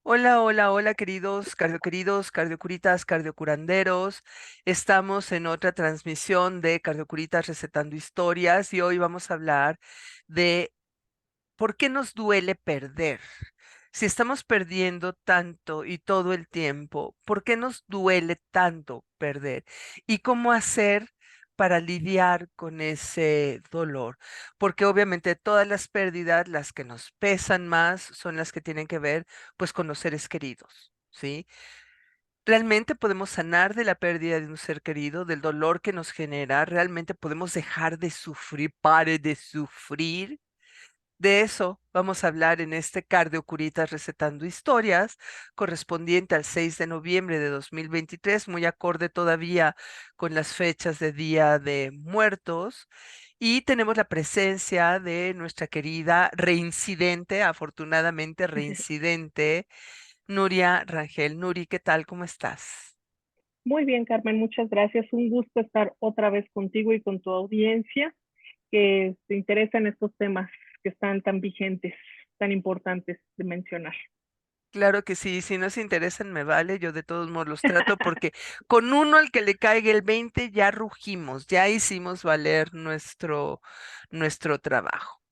Hola, hola, hola, queridos, cardiocuritas, cardiocuranderos. Estamos en otra transmisión de Cardiocuritas Recetando Historias y hoy vamos a hablar de por qué nos duele perder. Si estamos perdiendo tanto y todo el tiempo, ¿por qué nos duele tanto perder? ¿Y cómo hacer para lidiar con ese dolor? Porque obviamente todas las pérdidas, las que nos pesan más, son las que tienen que ver pues con los seres queridos, ¿sí? ¿Realmente podemos sanar de la pérdida de un ser querido, del dolor que nos genera? ¿Realmente podemos dejar de sufrir, pare de sufrir? De eso vamos a hablar en este Cardiocuritas Recetando Historias, correspondiente al 6 de noviembre de 2023, muy acorde todavía con las fechas de Día de Muertos. Y tenemos la presencia de nuestra querida reincidente, afortunadamente reincidente, Nuria Rangel. Nuri, ¿qué tal? ¿Cómo estás? Muy bien, Carmen, muchas gracias. Un gusto estar otra vez contigo y con tu audiencia que se interesa en estos temas que están tan vigentes, tan importantes de mencionar. Claro que sí, si no se interesan me vale, yo de todos modos los trato porque con uno al que le caiga el 20 ya rugimos, ya hicimos valer nuestro trabajo.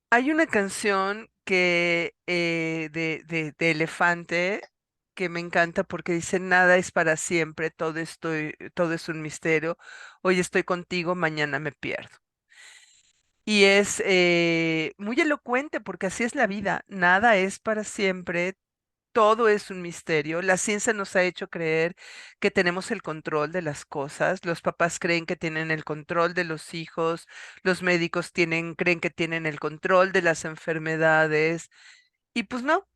Hay una canción que de Elefante que me encanta porque dice nada es para siempre, todo es un misterio, hoy estoy contigo, mañana me pierdo. Y es muy elocuente porque así es la vida, nada es para siempre, todo es un misterio. La ciencia nos ha hecho creer que tenemos el control de las cosas. Los papás creen que tienen el control de los hijos. Los médicos creen que tienen el control de las enfermedades. Y pues no.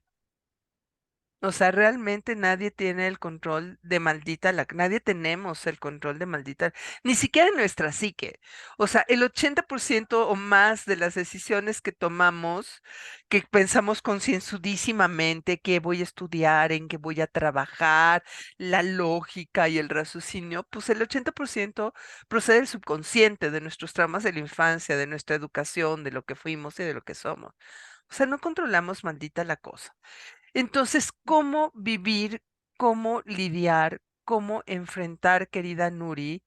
O sea, realmente nadie tiene el control de nadie tenemos el control de ni siquiera en nuestra psique. O sea, el 80% o más de las decisiones que tomamos, que pensamos concienzudísimamente, que voy a estudiar, en que voy a trabajar, la lógica y el raciocinio, pues el 80% procede del subconsciente, de nuestros traumas de la infancia, de nuestra educación, de lo que fuimos y de lo que somos. O sea, no controlamos maldita la cosa. Entonces, ¿cómo vivir, cómo lidiar, cómo enfrentar, querida Nuri,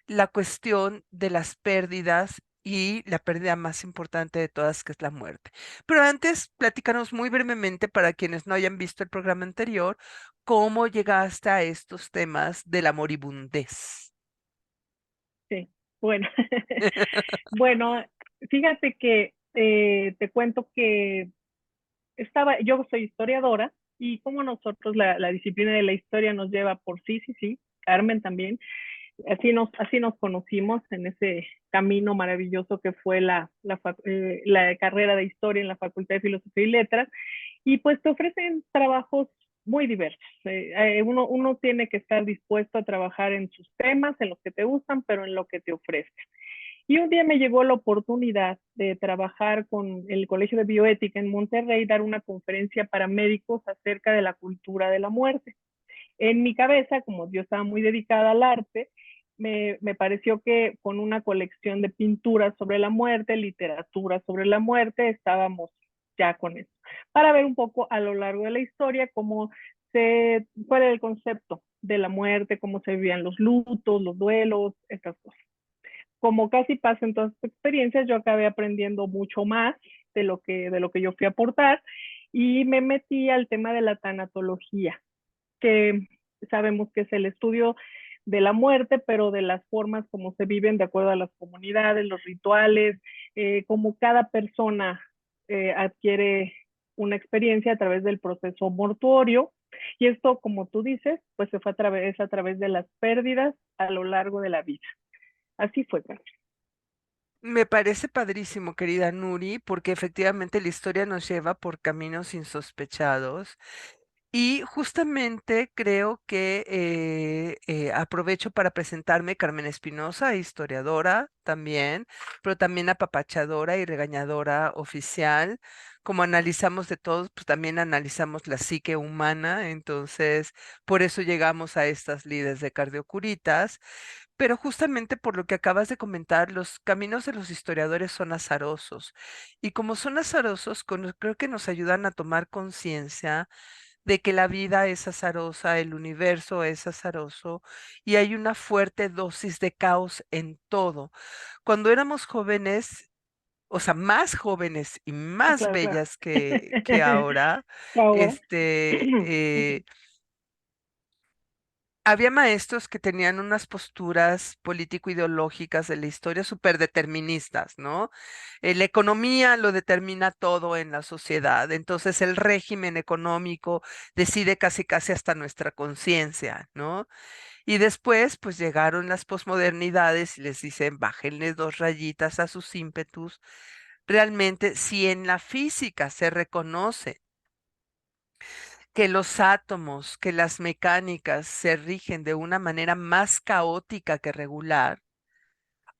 la cuestión de las pérdidas y la pérdida más importante de todas, que es la muerte? Pero antes, platícanos muy brevemente para quienes no hayan visto el programa anterior, cómo llegaste a estos temas de la moribundez. Sí, bueno, bueno, fíjate que te cuento que yo soy historiadora y como nosotros la disciplina de la historia nos lleva por sí, sí, sí, Carmen también, así nos conocimos en ese camino maravilloso que fue la carrera de historia en la Facultad de Filosofía y Letras. Y pues te ofrecen trabajos muy diversos. Uno tiene que estar dispuesto a trabajar en sus temas, en los que te gustan, pero en lo que te ofrezcan. Y un día me llegó la oportunidad de trabajar con el Colegio de Bioética en Monterrey, dar una conferencia para médicos acerca de la cultura de la muerte. En mi cabeza, como yo estaba muy dedicada al arte, me pareció que con una colección de pinturas sobre la muerte, literatura sobre la muerte, estábamos ya con eso. Para ver un poco a lo largo de la historia cuál era el concepto de la muerte, cómo se vivían los lutos, los duelos, estas cosas. Como casi pasa en todas estas experiencias, yo acabé aprendiendo mucho más de lo que yo fui a aportar y me metí al tema de la tanatología, que sabemos que es el estudio de la muerte, pero de las formas como se viven de acuerdo a las comunidades, los rituales, como cada persona adquiere una experiencia a través del proceso mortuorio. Y esto, como tú dices, pues se fue a través de las pérdidas a lo largo de la vida. Así fue, Carlos. Me parece padrísimo, querida Nuri, porque efectivamente la historia nos lleva por caminos insospechados. Y justamente creo que aprovecho para presentarme Carmen Espinosa, historiadora también, pero también apapachadora y regañadora oficial. Como analizamos de todos, pues también analizamos la psique humana, entonces por eso llegamos a estas lides de cardiocuritas. Pero justamente por lo que acabas de comentar, los caminos de los historiadores son azarosos. Y como son azarosos, creo que nos ayudan a tomar conciencia de que la vida es azarosa, el universo es azaroso y hay una fuerte dosis de caos en todo. Cuando éramos jóvenes, o sea, más jóvenes y más Claro, claro. bellas que ahora, Ahora. este, había maestros que tenían unas posturas político-ideológicas de la historia súper deterministas, ¿no? La economía lo determina todo en la sociedad, entonces el régimen económico decide casi casi hasta nuestra conciencia, ¿no? Y después, pues llegaron las posmodernidades y les dicen, bájenle dos rayitas a sus ímpetus. Realmente, si en la física se reconoce que los átomos, que las mecánicas se rigen de una manera más caótica que regular,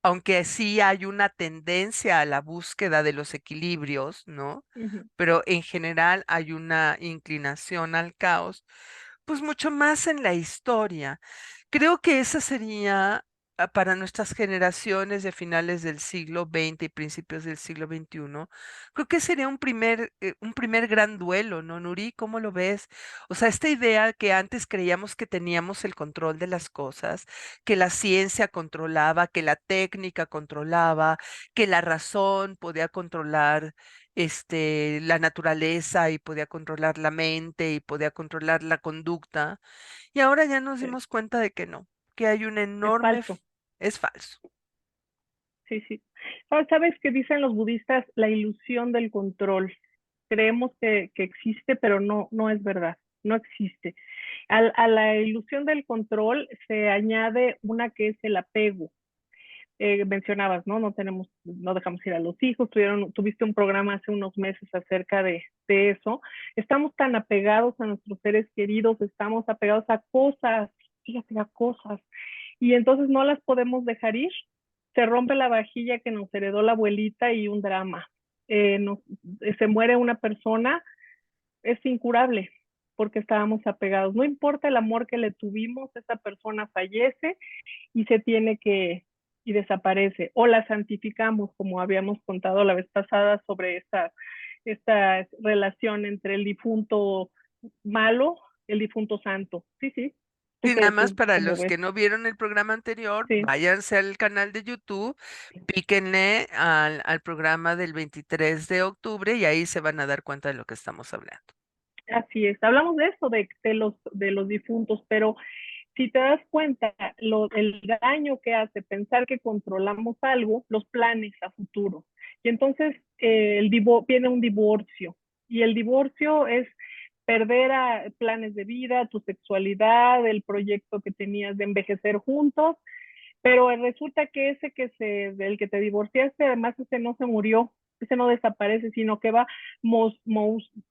aunque sí hay una tendencia a la búsqueda de los equilibrios, ¿no? Ujú. Pero en general hay una inclinación al caos, pues mucho más en la historia. Creo que esa sería para nuestras generaciones de finales del siglo XX y principios del siglo XXI, creo que sería un primer gran duelo, ¿no, Nuri? ¿Cómo lo ves? O sea, esta idea que antes creíamos que teníamos el control de las cosas, que la ciencia controlaba, que la técnica controlaba, que la razón podía controlar la naturaleza y podía controlar la mente y podía controlar la conducta. Y ahora ya nos Sí, dimos cuenta de que no, que hay un es enorme, falso. es falso. Sí, sí. ¿Sabes qué dicen los budistas? La ilusión del control. Creemos que existe, pero no, no es verdad. No existe. A la ilusión del control se añade una que es el apego. Mencionabas, ¿no? No dejamos ir a los hijos. Tuviste un programa hace unos meses acerca de eso. Estamos tan apegados a nuestros seres queridos, estamos apegados a cosas, fíjate, a cosas, y entonces no las podemos dejar ir. Se rompe la vajilla que nos heredó la abuelita y un drama. Se muere una persona, es incurable porque estábamos apegados. No importa el amor que le tuvimos, esa persona fallece y se tiene que, y desaparece. O la santificamos, como habíamos contado la vez pasada sobre esta relación entre el difunto malo, el difunto santo. Sí, sí. Y nada más Tú para cómo los ves? que no vieron el programa anterior, Sí, váyanse al canal de YouTube, píquenle al programa del 23 de octubre y ahí se van a dar cuenta de lo que estamos hablando. así es. Hablamos de eso, de los difuntos, pero si te das cuenta, el daño que hace pensar que controlamos algo, los planes a futuro. Y entonces viene un divorcio. Y el divorcio es perder planes de vida, tu sexualidad, el proyecto que tenías de envejecer juntos, pero resulta que del que te divorciaste, además ese no se murió, ese no desaparece, sino que va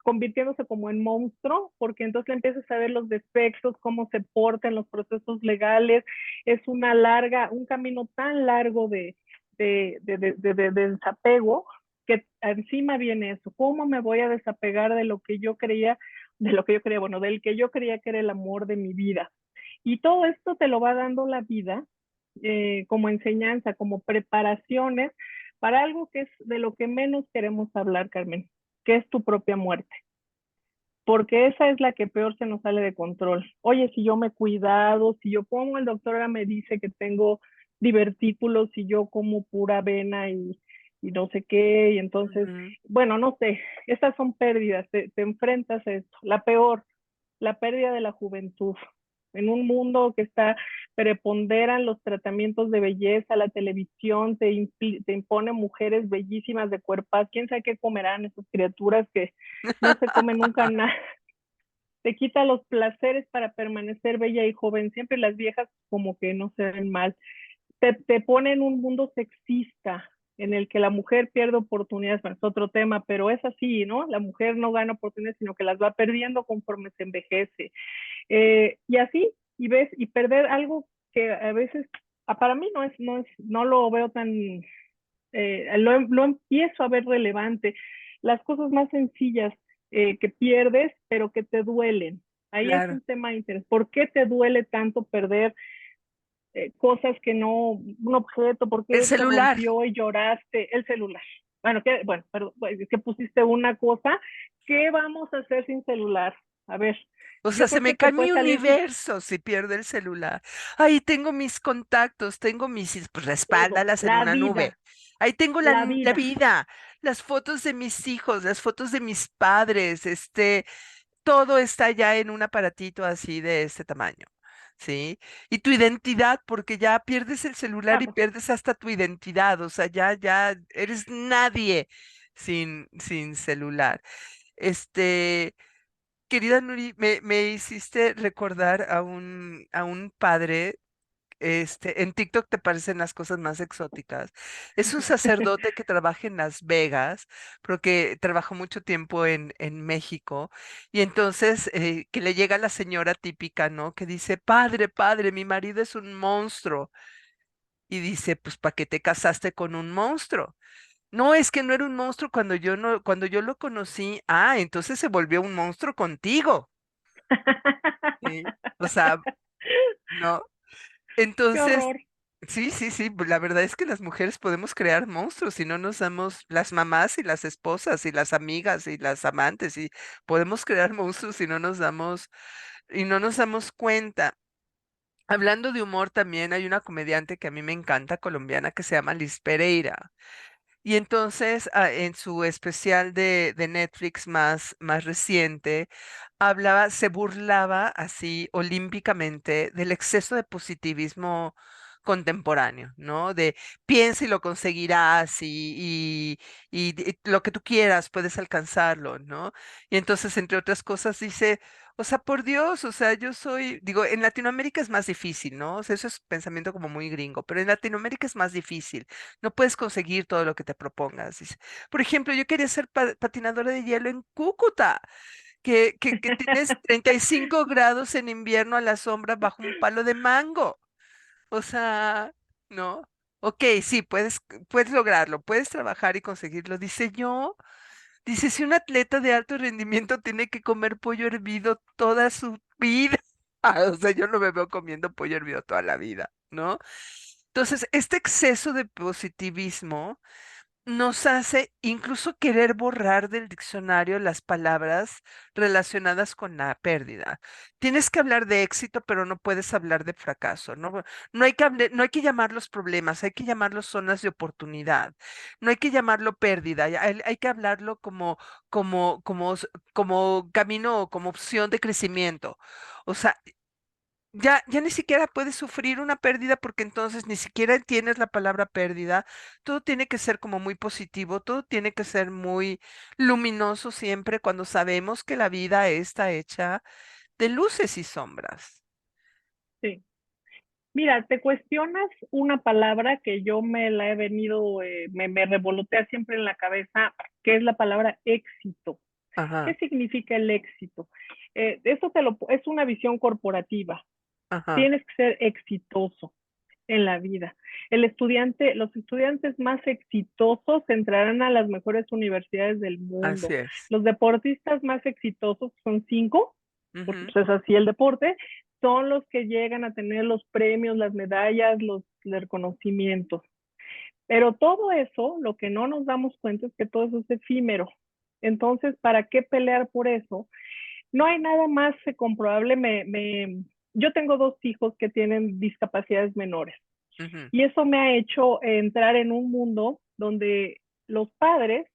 convirtiéndose como en monstruo, porque entonces le empiezas a ver los defectos, cómo se porta en los procesos legales. Es un camino tan largo de desapego, que encima viene eso. ¿Cómo me voy a desapegar de lo que yo creía, bueno, del que yo creía que era el amor de mi vida? Y todo esto te lo va dando la vida como enseñanza, como preparaciones para algo que es de lo que menos queremos hablar, Carmen, que es tu propia muerte, porque esa es la que peor se nos sale de control. Oye, si yo me he cuidado, si yo como el doctor ahora me dice que tengo divertículos, si yo como pura avena y no sé qué, y entonces, Ujú. bueno, no sé, estas son pérdidas, te enfrentas a esto. La peor, la pérdida de la juventud. En un mundo que preponderan los tratamientos de belleza, la televisión te impone mujeres bellísimas de cuerpaz, quién sabe qué comerán esas criaturas que no se comen nunca nada. Te quita los placeres para permanecer bella y joven. Siempre las viejas como que no se ven mal. Te pone en un mundo sexista en el que la mujer pierde oportunidades, bueno, es otro tema, pero es así, ¿no? La mujer no gana oportunidades, sino que las va perdiendo conforme se envejece. Y así, y ves, y perder algo que a veces, para mí no lo veo tan, lo empiezo a ver relevante. Las cosas más sencillas que pierdes, pero que te duelen. Ahí es Claro. un tema interesante. ¿Por qué te duele tanto perder cosas que no, un objeto, El porque se celular. rompió y lloraste, el celular. Bueno, perdón, que pusiste una cosa, ¿qué vamos a hacer sin celular? A ver, O sea, yo se creo me que te cae mi puede salir sin universo si pierdo el celular. Ahí tengo mis contactos, tengo pues todo, respáldalas en una nube. Ahí tengo la la vida. vida, las fotos de mis hijos, las fotos de mis padres, todo está ya en un aparatito así de este tamaño, ¿sí? Y tu identidad, porque ya pierdes el celular y Vamos. pierdes hasta tu identidad, o sea, ya eres nadie sin celular. Este, Querida Nuri, me hiciste recordar a un padre. En TikTok te parecen las cosas más exóticas. Es un sacerdote que trabaja en Las Vegas, pero que trabajó mucho tiempo en México. Y entonces que le llega la señora típica, ¿no? Que dice, padre, padre, mi marido es un monstruo. Y dice, pues, ¿para qué te casaste con un monstruo? No, es que no era un monstruo cuando yo no, cuando yo lo conocí. Ah, entonces se volvió un monstruo contigo. Sí. O sea, no. Qué Entonces, horror. sí, sí, sí, pues, la verdad es que las mujeres podemos crear monstruos si no nos damos, las mamás y las esposas y las amigas y las amantes, y podemos crear monstruos si no nos damos, y no nos damos cuenta. Hablando de humor también hay una comediante que a mí me encanta, colombiana, que se llama Liz Pereira. Y entonces, en su especial de Netflix más reciente, se burlaba así olímpicamente del exceso de positivismo contemporáneo, ¿no? De piensa y lo conseguirás y lo que tú quieras puedes alcanzarlo, ¿no? Y entonces, entre otras cosas, dice, o sea, por Dios, o sea, digo, en Latinoamérica es más difícil, ¿no? O sea, eso es pensamiento como muy gringo, pero en Latinoamérica es más difícil. No puedes conseguir todo lo que te propongas. Dice. Por ejemplo, yo quería ser patinadora de hielo en Cúcuta, que tienes 35 grados en invierno a la sombra bajo un palo de mango. O sea, ¿no? Ok, sí, puedes lograrlo, puedes trabajar y conseguirlo. Dice yo, dice, si un atleta de alto rendimiento tiene que comer pollo hervido toda su vida. O sea, yo no me veo comiendo pollo hervido toda la vida, ¿no? Entonces, este exceso de positivismo nos hace incluso querer borrar del diccionario las palabras relacionadas con la pérdida. Tienes que hablar de éxito, pero no puedes hablar de fracaso. No, no hay que llamarlos problemas, hay que llamarlos zonas de oportunidad. No hay que llamarlo pérdida, hay que hablarlo como camino o como opción de crecimiento. O sea, ya ni siquiera puedes sufrir una pérdida porque entonces ni siquiera tienes la palabra pérdida. Todo tiene que ser como muy positivo, todo tiene que ser muy luminoso siempre cuando sabemos que la vida está hecha de luces y sombras. Sí. Mira, te cuestionas una palabra que yo me la he venido, me revolotea siempre en la cabeza, que es la palabra éxito. ¿Qué Ajá, significa el éxito? Eso es una visión corporativa. ajá, Tienes que ser exitoso en la vida. Los estudiantes más exitosos entrarán a las mejores universidades del así mundo. es. Los deportistas más exitosos son 5, porque Ujú. pues es así el deporte, son los que llegan a tener los premios, las medallas, los reconocimientos. Pero todo eso, lo que no nos damos cuenta es que todo eso es efímero. Entonces, ¿para qué pelear por eso? No hay nada más comprobable. Yo tengo 2 hijos que tienen discapacidades menores Ujú. y eso me ha hecho entrar en un mundo donde los padres,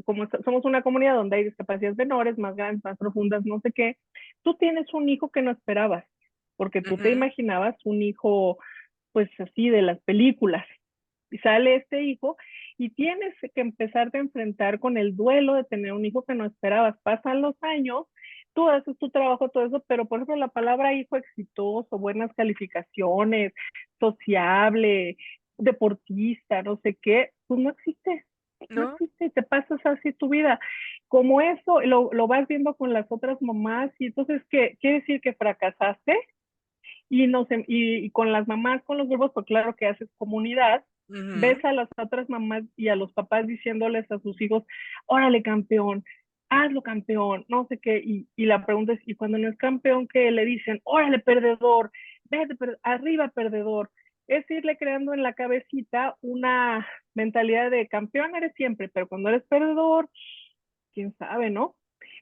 como somos una comunidad donde hay discapacidades menores, más grandes, más profundas, no sé qué, tú tienes un hijo que no esperabas, porque tú te Ujú. imaginabas un hijo pues así de las películas. Y sale este hijo y tienes que empezarte a enfrentar con el duelo de tener un hijo que no esperabas. Pasan los años, tú haces tu trabajo, todo eso, pero por ejemplo la palabra hijo exitoso, buenas calificaciones, sociable, deportista, no sé qué, pues no existe. No ¿No? existe, te pasas así tu vida. Como eso, lo vas viendo con las otras mamás y entonces, ¿qué quiere decir que fracasaste? Y con las mamás, con los grupos, pues claro que haces comunidad, Ujú. ves a las otras mamás y a los papás diciéndoles a sus hijos, órale campeón, hazlo campeón, no sé qué, y la pregunta es, ¿y cuando no es campeón qué le dicen? Órale perdedor, vete, arriba perdedor. Es irle creando en la cabecita una mentalidad de campeón eres siempre, pero cuando eres perdedor, quién sabe, ¿no?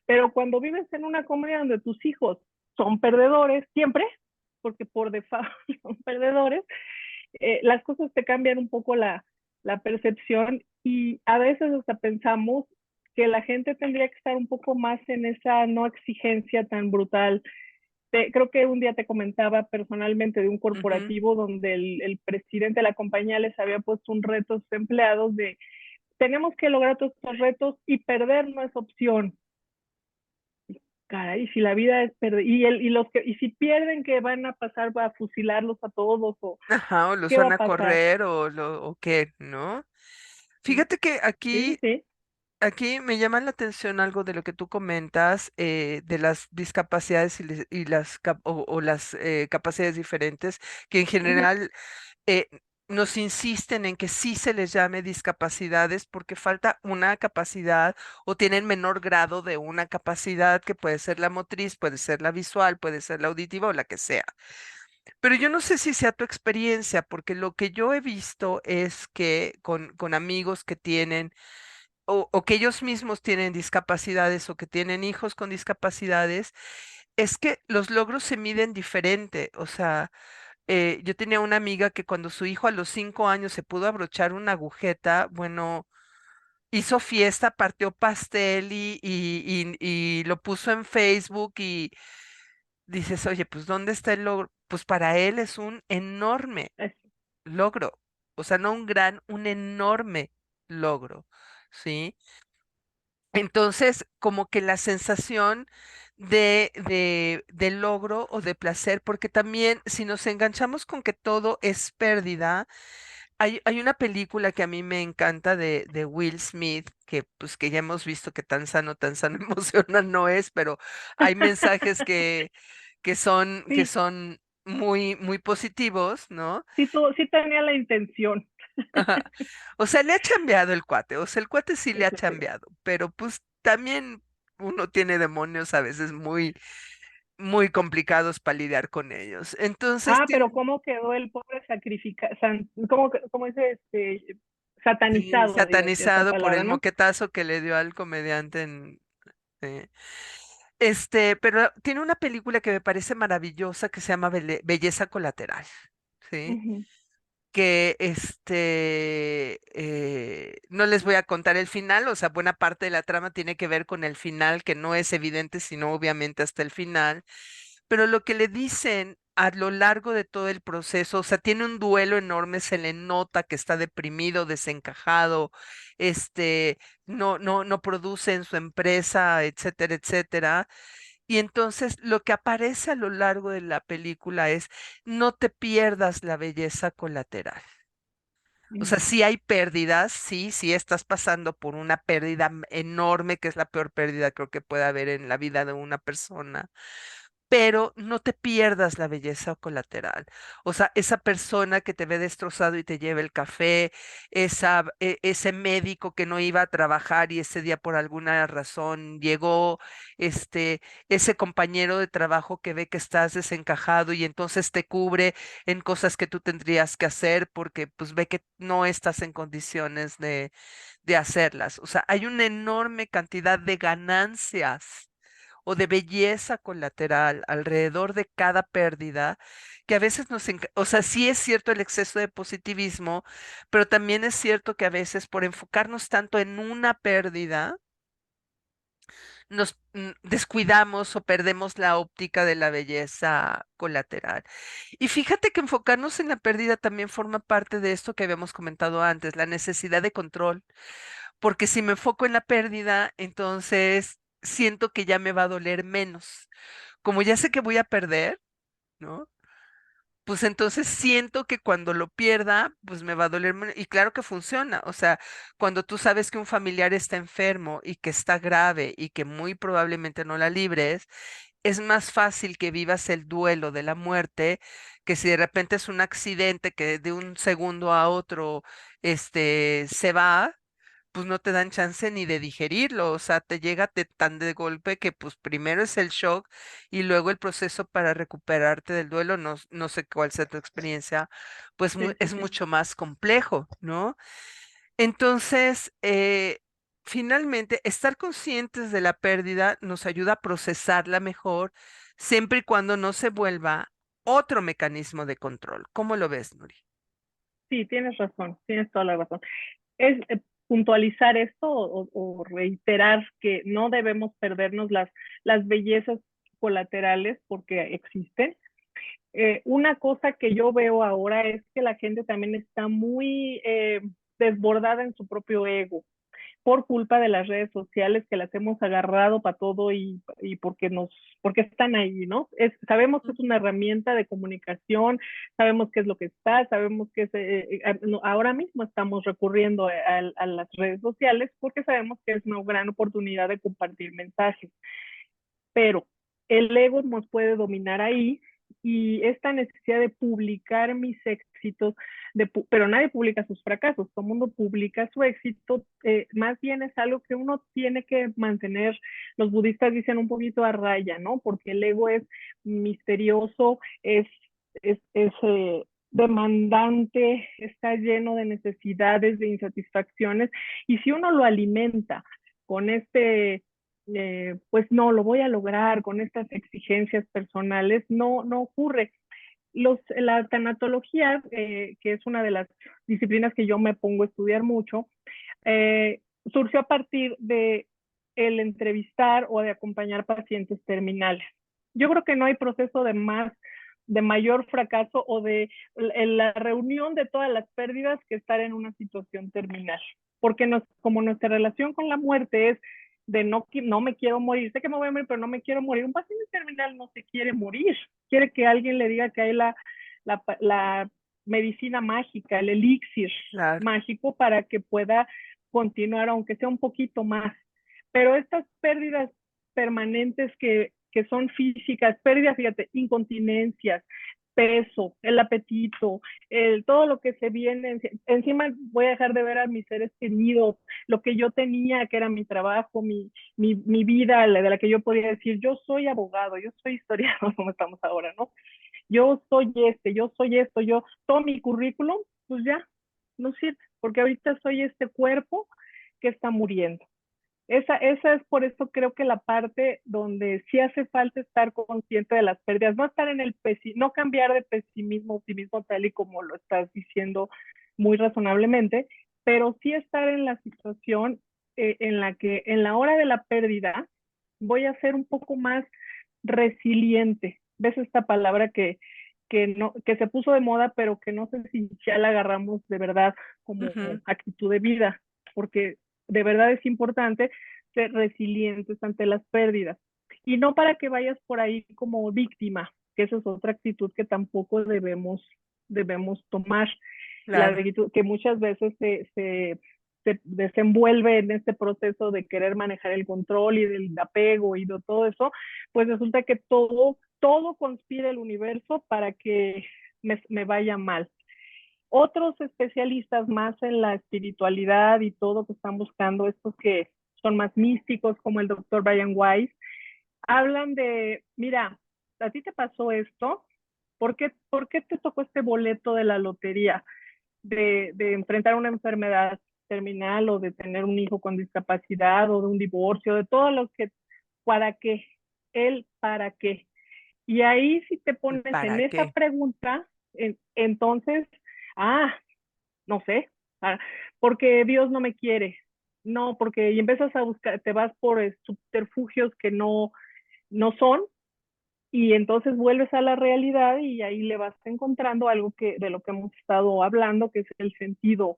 Pero cuando vives en una comunidad donde tus hijos son perdedores, siempre, porque por default son perdedores, las cosas te cambian un poco la percepción y a veces hasta pensamos que la gente tendría que estar un poco más en esa no exigencia tan brutal. Creo que un día te comentaba personalmente de un Ujú. corporativo donde el presidente de la compañía les había puesto un reto a sus empleados de tenemos que lograr todos estos retos y perder no es opción. Caray, si la vida es perder, y si pierden que van a pasar a fusilarlos a todos, o Ajá, o los qué va van a a pasar. correr o qué, ¿no? Fíjate que Sí, sí. aquí me llama la atención algo de lo que tú comentas, de las discapacidades y o las capacidades diferentes, que en Ujú. general eh, nos insisten en que sí se les llame discapacidades porque falta una capacidad o tienen menor grado de una capacidad que puede ser la motriz, puede ser la visual, puede ser la auditiva o la que sea. Pero yo no sé si sea tu experiencia, porque lo que yo he visto es que con amigos que tienen o que ellos mismos tienen discapacidades o que tienen hijos con discapacidades, es que los logros se miden diferente. O sea, yo tenía una amiga que cuando su hijo a los 5 años se pudo abrochar una agujeta, bueno, hizo fiesta, partió pastel y lo puso en Facebook y dices, oye, pues ¿dónde está el logro? Pues para él es un enorme logro, o sea, no un gran, un enorme logro, ¿sí? Entonces, como que la sensación de logro o de placer, porque también si nos enganchamos con que todo es pérdida, hay una película que a mí me encanta de Will Smith, que pues que ya hemos visto que tan sano emocional no es, pero hay mensajes que Sí, son muy, muy positivos, ¿no? sí tenía la intención. Ajá. O sea, le ha chambeado el cuate, o sea, el cuate sí le ha Eso sí. chambeado, pero pues también uno tiene demonios a veces muy, muy complicados para lidiar con ellos. Entonces, Pero ¿cómo quedó el pobre sacrificado? ¿Cómo dice sí, satanizado, iba a decir esa satanizado por el palabra, ¿no? moquetazo que le dio al comediante eh, pero tiene una película que me parece maravillosa que se llama Belleza Colateral, ¿sí? Ujú. Que no les voy a contar el final, o sea, buena parte de la trama tiene que ver con el final, que no es evidente, sino obviamente hasta el final, pero lo que le dicen a lo largo de todo el proceso, o sea, tiene un duelo enorme, se le nota que está deprimido, desencajado, este, no produce en su empresa, etcétera, etcétera. Y entonces lo que aparece a lo largo de la película es, no te pierdas la belleza colateral. O sea, Ujú. sí hay pérdidas, sí, sí estás pasando por una pérdida enorme, que es la peor pérdida creo que puede haber en la vida de una persona, pero no te pierdas la belleza colateral. O sea, esa persona que te ve destrozado y te lleva el café, ese médico que no iba a trabajar y ese día por alguna razón llegó, este, ese compañero de trabajo que ve que estás desencajado y entonces te cubre en cosas que tú tendrías que hacer porque pues ve que no estás en condiciones de hacerlas. O sea, hay una enorme cantidad de ganancias o de belleza colateral alrededor de cada pérdida, que a veces o sea, sí es cierto el exceso de positivismo, pero también es cierto que a veces por enfocarnos tanto en una pérdida, nos descuidamos o perdemos la óptica de la belleza colateral. Y fíjate que enfocarnos en la pérdida también forma parte de esto que habíamos comentado antes, la necesidad de control, porque si me enfoco en la pérdida, entonces siento que ya me va a doler menos. Como ya sé que voy a perder, ¿no? Pues entonces siento que cuando lo pierda, pues me va a doler menos. Y claro que funciona. O sea, cuando tú sabes que un familiar está enfermo y que está grave y que muy probablemente no la libres, es más fácil que vivas el duelo de la muerte que si de repente es un accidente que de un segundo a otro, se va, pues no te dan chance ni de digerirlo, o sea, te llega tan de golpe que pues primero es el shock y luego el proceso para recuperarte del duelo, no, no sé cuál sea tu experiencia, pues Sí, sí, es sí. mucho más complejo, ¿no? Entonces, finalmente, estar conscientes de la pérdida nos ayuda a procesarla mejor, siempre y cuando no se vuelva otro mecanismo de control. ¿Cómo lo ves, Nuri? Sí, tienes razón, tienes toda la razón. Es puntualizar esto o reiterar que no debemos perdernos las bellezas colaterales porque existen. Una cosa que yo veo ahora es que la gente también está muy desbordada en su propio ego por culpa de las redes sociales que las hemos agarrado para todo y porque están ahí, ¿no? Sabemos que es una herramienta de comunicación, sabemos qué es lo que está, sabemos que ahora mismo estamos recurriendo a las redes sociales porque sabemos que es una gran oportunidad de compartir mensajes, pero el ego nos puede dominar ahí y esta necesidad de publicar mis éxitos, pero nadie publica sus fracasos, todo el mundo publica su éxito, más bien es algo que uno tiene que mantener, los budistas dicen un poquito a raya, ¿no? Porque el ego es misterioso, es demandante, está lleno de necesidades, de insatisfacciones, y si uno lo alimenta con pues no, lo voy a lograr con estas exigencias personales, no ocurre. La tanatología, que es una de las disciplinas que yo me pongo a estudiar mucho, surgió a partir de el entrevistar o de acompañar pacientes terminales. Yo creo que no hay proceso de mayor fracaso o de la reunión de todas las pérdidas que estar en una situación terminal. Porque como nuestra relación con la muerte es de no me quiero morir, sé que me voy a morir, pero no me quiero morir. Un paciente terminal no se quiere morir, quiere que alguien le diga que hay la medicina mágica, el elixir Claro. mágico para que pueda continuar, aunque sea un poquito más. Pero estas pérdidas permanentes que son físicas, pérdidas, fíjate, incontinencias, peso, el apetito, todo lo que se viene, encima voy a dejar de ver a mis seres queridos, lo que yo tenía, que era mi trabajo, mi vida, de la que yo podía decir, yo soy abogado, yo soy historiador, como estamos ahora, ¿no? Yo soy esto, todo mi currículum, pues ya, no sirve, porque ahorita soy este cuerpo que está muriendo. Esa es por eso creo que la parte donde sí hace falta estar consciente de las pérdidas, no estar en no cambiar de pesimismo a optimismo tal y como lo estás diciendo muy razonablemente, pero sí estar en la situación en la que en la hora de la pérdida voy a ser un poco más resiliente. ¿Ves esta palabra que se puso de moda, pero que no sé si ya la agarramos de verdad como Ujú. actitud de vida? Porque de verdad es importante ser resilientes ante las pérdidas. Y no para que vayas por ahí como víctima, que esa es otra actitud que tampoco debemos tomar. La Claro. actitud que muchas veces se desenvuelve en este proceso de querer manejar el control y del apego y de todo eso, pues resulta que todo conspira el universo para que me vaya mal. Otros especialistas más en la espiritualidad y todo que están buscando, estos que son más místicos, como el doctor Brian Weiss, hablan de, mira, a ti te pasó esto, por qué te tocó este boleto de la lotería de enfrentar una enfermedad terminal o de tener un hijo con discapacidad o de un divorcio, de todo lo que, para qué, para qué? Y ahí si te ¿Y pones en para esa qué? pregunta, entonces, ah, no sé, ah, porque Dios no me quiere, no, porque y empiezas a buscar, te vas por subterfugios que no son, y entonces vuelves a la realidad y ahí le vas encontrando algo de lo que hemos estado hablando, que es el sentido.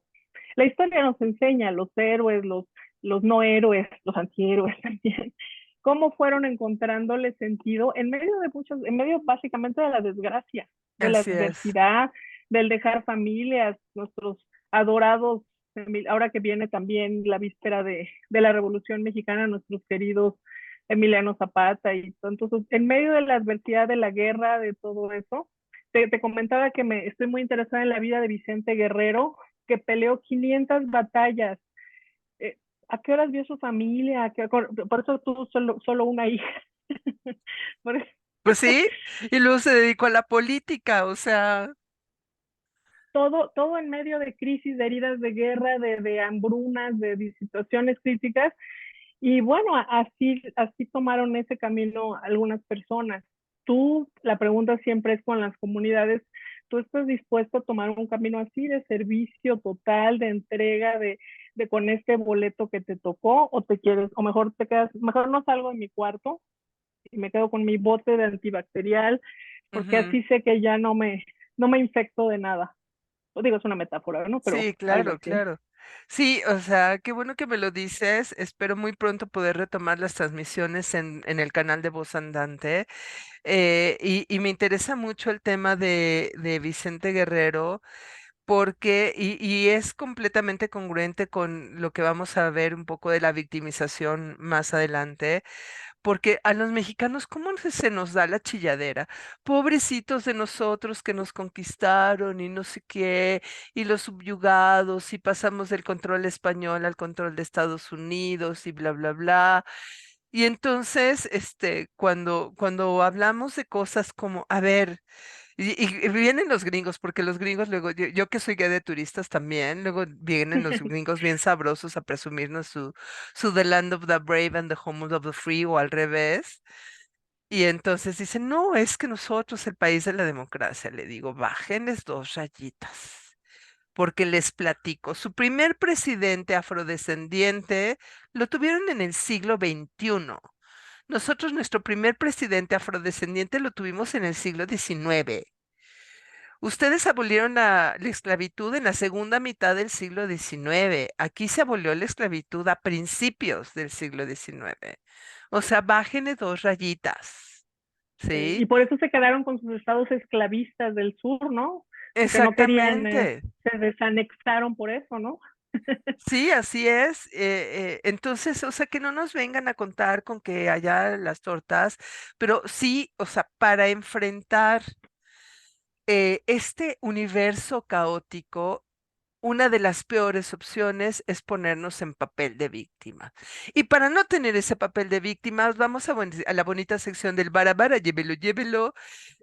La historia nos enseña los héroes, los no héroes, los antihéroes también, cómo fueron encontrándole sentido en medio básicamente de la desgracia, de la Así es. adversidad, del dejar familias, nuestros adorados, ahora que viene también la víspera de la Revolución Mexicana, nuestros queridos Emiliano Zapata y todo. Entonces, en medio de la adversidad de la guerra, de todo eso, te comentaba que estoy muy interesada en la vida de Vicente Guerrero, que peleó 500 batallas. ¿A qué horas vio su familia? Por eso tuvo solo una hija. Por- Pues sí, y luego se dedicó a la política, o sea, todo en medio de crisis, de heridas de guerra, de hambrunas, de situaciones críticas. Y bueno, así tomaron ese camino algunas personas. La pregunta siempre es con las comunidades, ¿tú estás dispuesto a tomar un camino así de servicio total, de entrega, de con este boleto que te tocó, o te quieres, o mejor te quedas, mejor no salgo de mi cuarto y me quedo con mi bote de antibacterial, porque ujú. así sé que ya no me infecto de nada? O digo, es una metáfora, ¿no? Pero Sí, algo claro, así. claro. Sí, o sea, qué bueno que me lo dices. Espero muy pronto poder retomar las transmisiones en el canal de Voz Andante. Y me interesa mucho el tema de Vicente Guerrero, porque, y es completamente congruente con lo que vamos a ver un poco de la victimización más adelante. Porque a los mexicanos, ¿cómo se nos da la chilladera? Pobrecitos de nosotros que nos conquistaron y no sé qué, y los subyugados, y pasamos del control español al control de Estados Unidos, y bla, bla, bla. Y entonces, cuando hablamos de cosas como, a ver, y vienen los gringos, porque los gringos luego, yo que soy guía de turistas también, luego vienen los gringos bien sabrosos a presumirnos su The Land of the Brave and the Home of the Free o al revés. Y entonces dicen, no, es que nosotros, el país de la democracia, le digo, bájenles dos rayitas, porque les platico, su primer presidente afrodescendiente lo tuvieron en el siglo XXI. Nosotros, nuestro primer presidente afrodescendiente lo tuvimos en el siglo XIX. Ustedes abolieron la esclavitud en la segunda mitad del siglo XIX. Aquí se abolió la esclavitud a principios del siglo XIX. O sea, bájenle dos rayitas. Y ¿Sí? por eso se quedaron con sus estados esclavistas del sur, ¿no? Porque no querían, Exactamente. se desanexaron por eso, ¿no? Sí, así es. Entonces, o sea, que no nos vengan a contar con que allá las tortas, pero sí, o sea, para enfrentar este universo caótico, una de las peores opciones es ponernos en papel de víctima. Y para no tener ese papel de víctimas, vamos a la bonita sección del bara, llévelo, llévelo,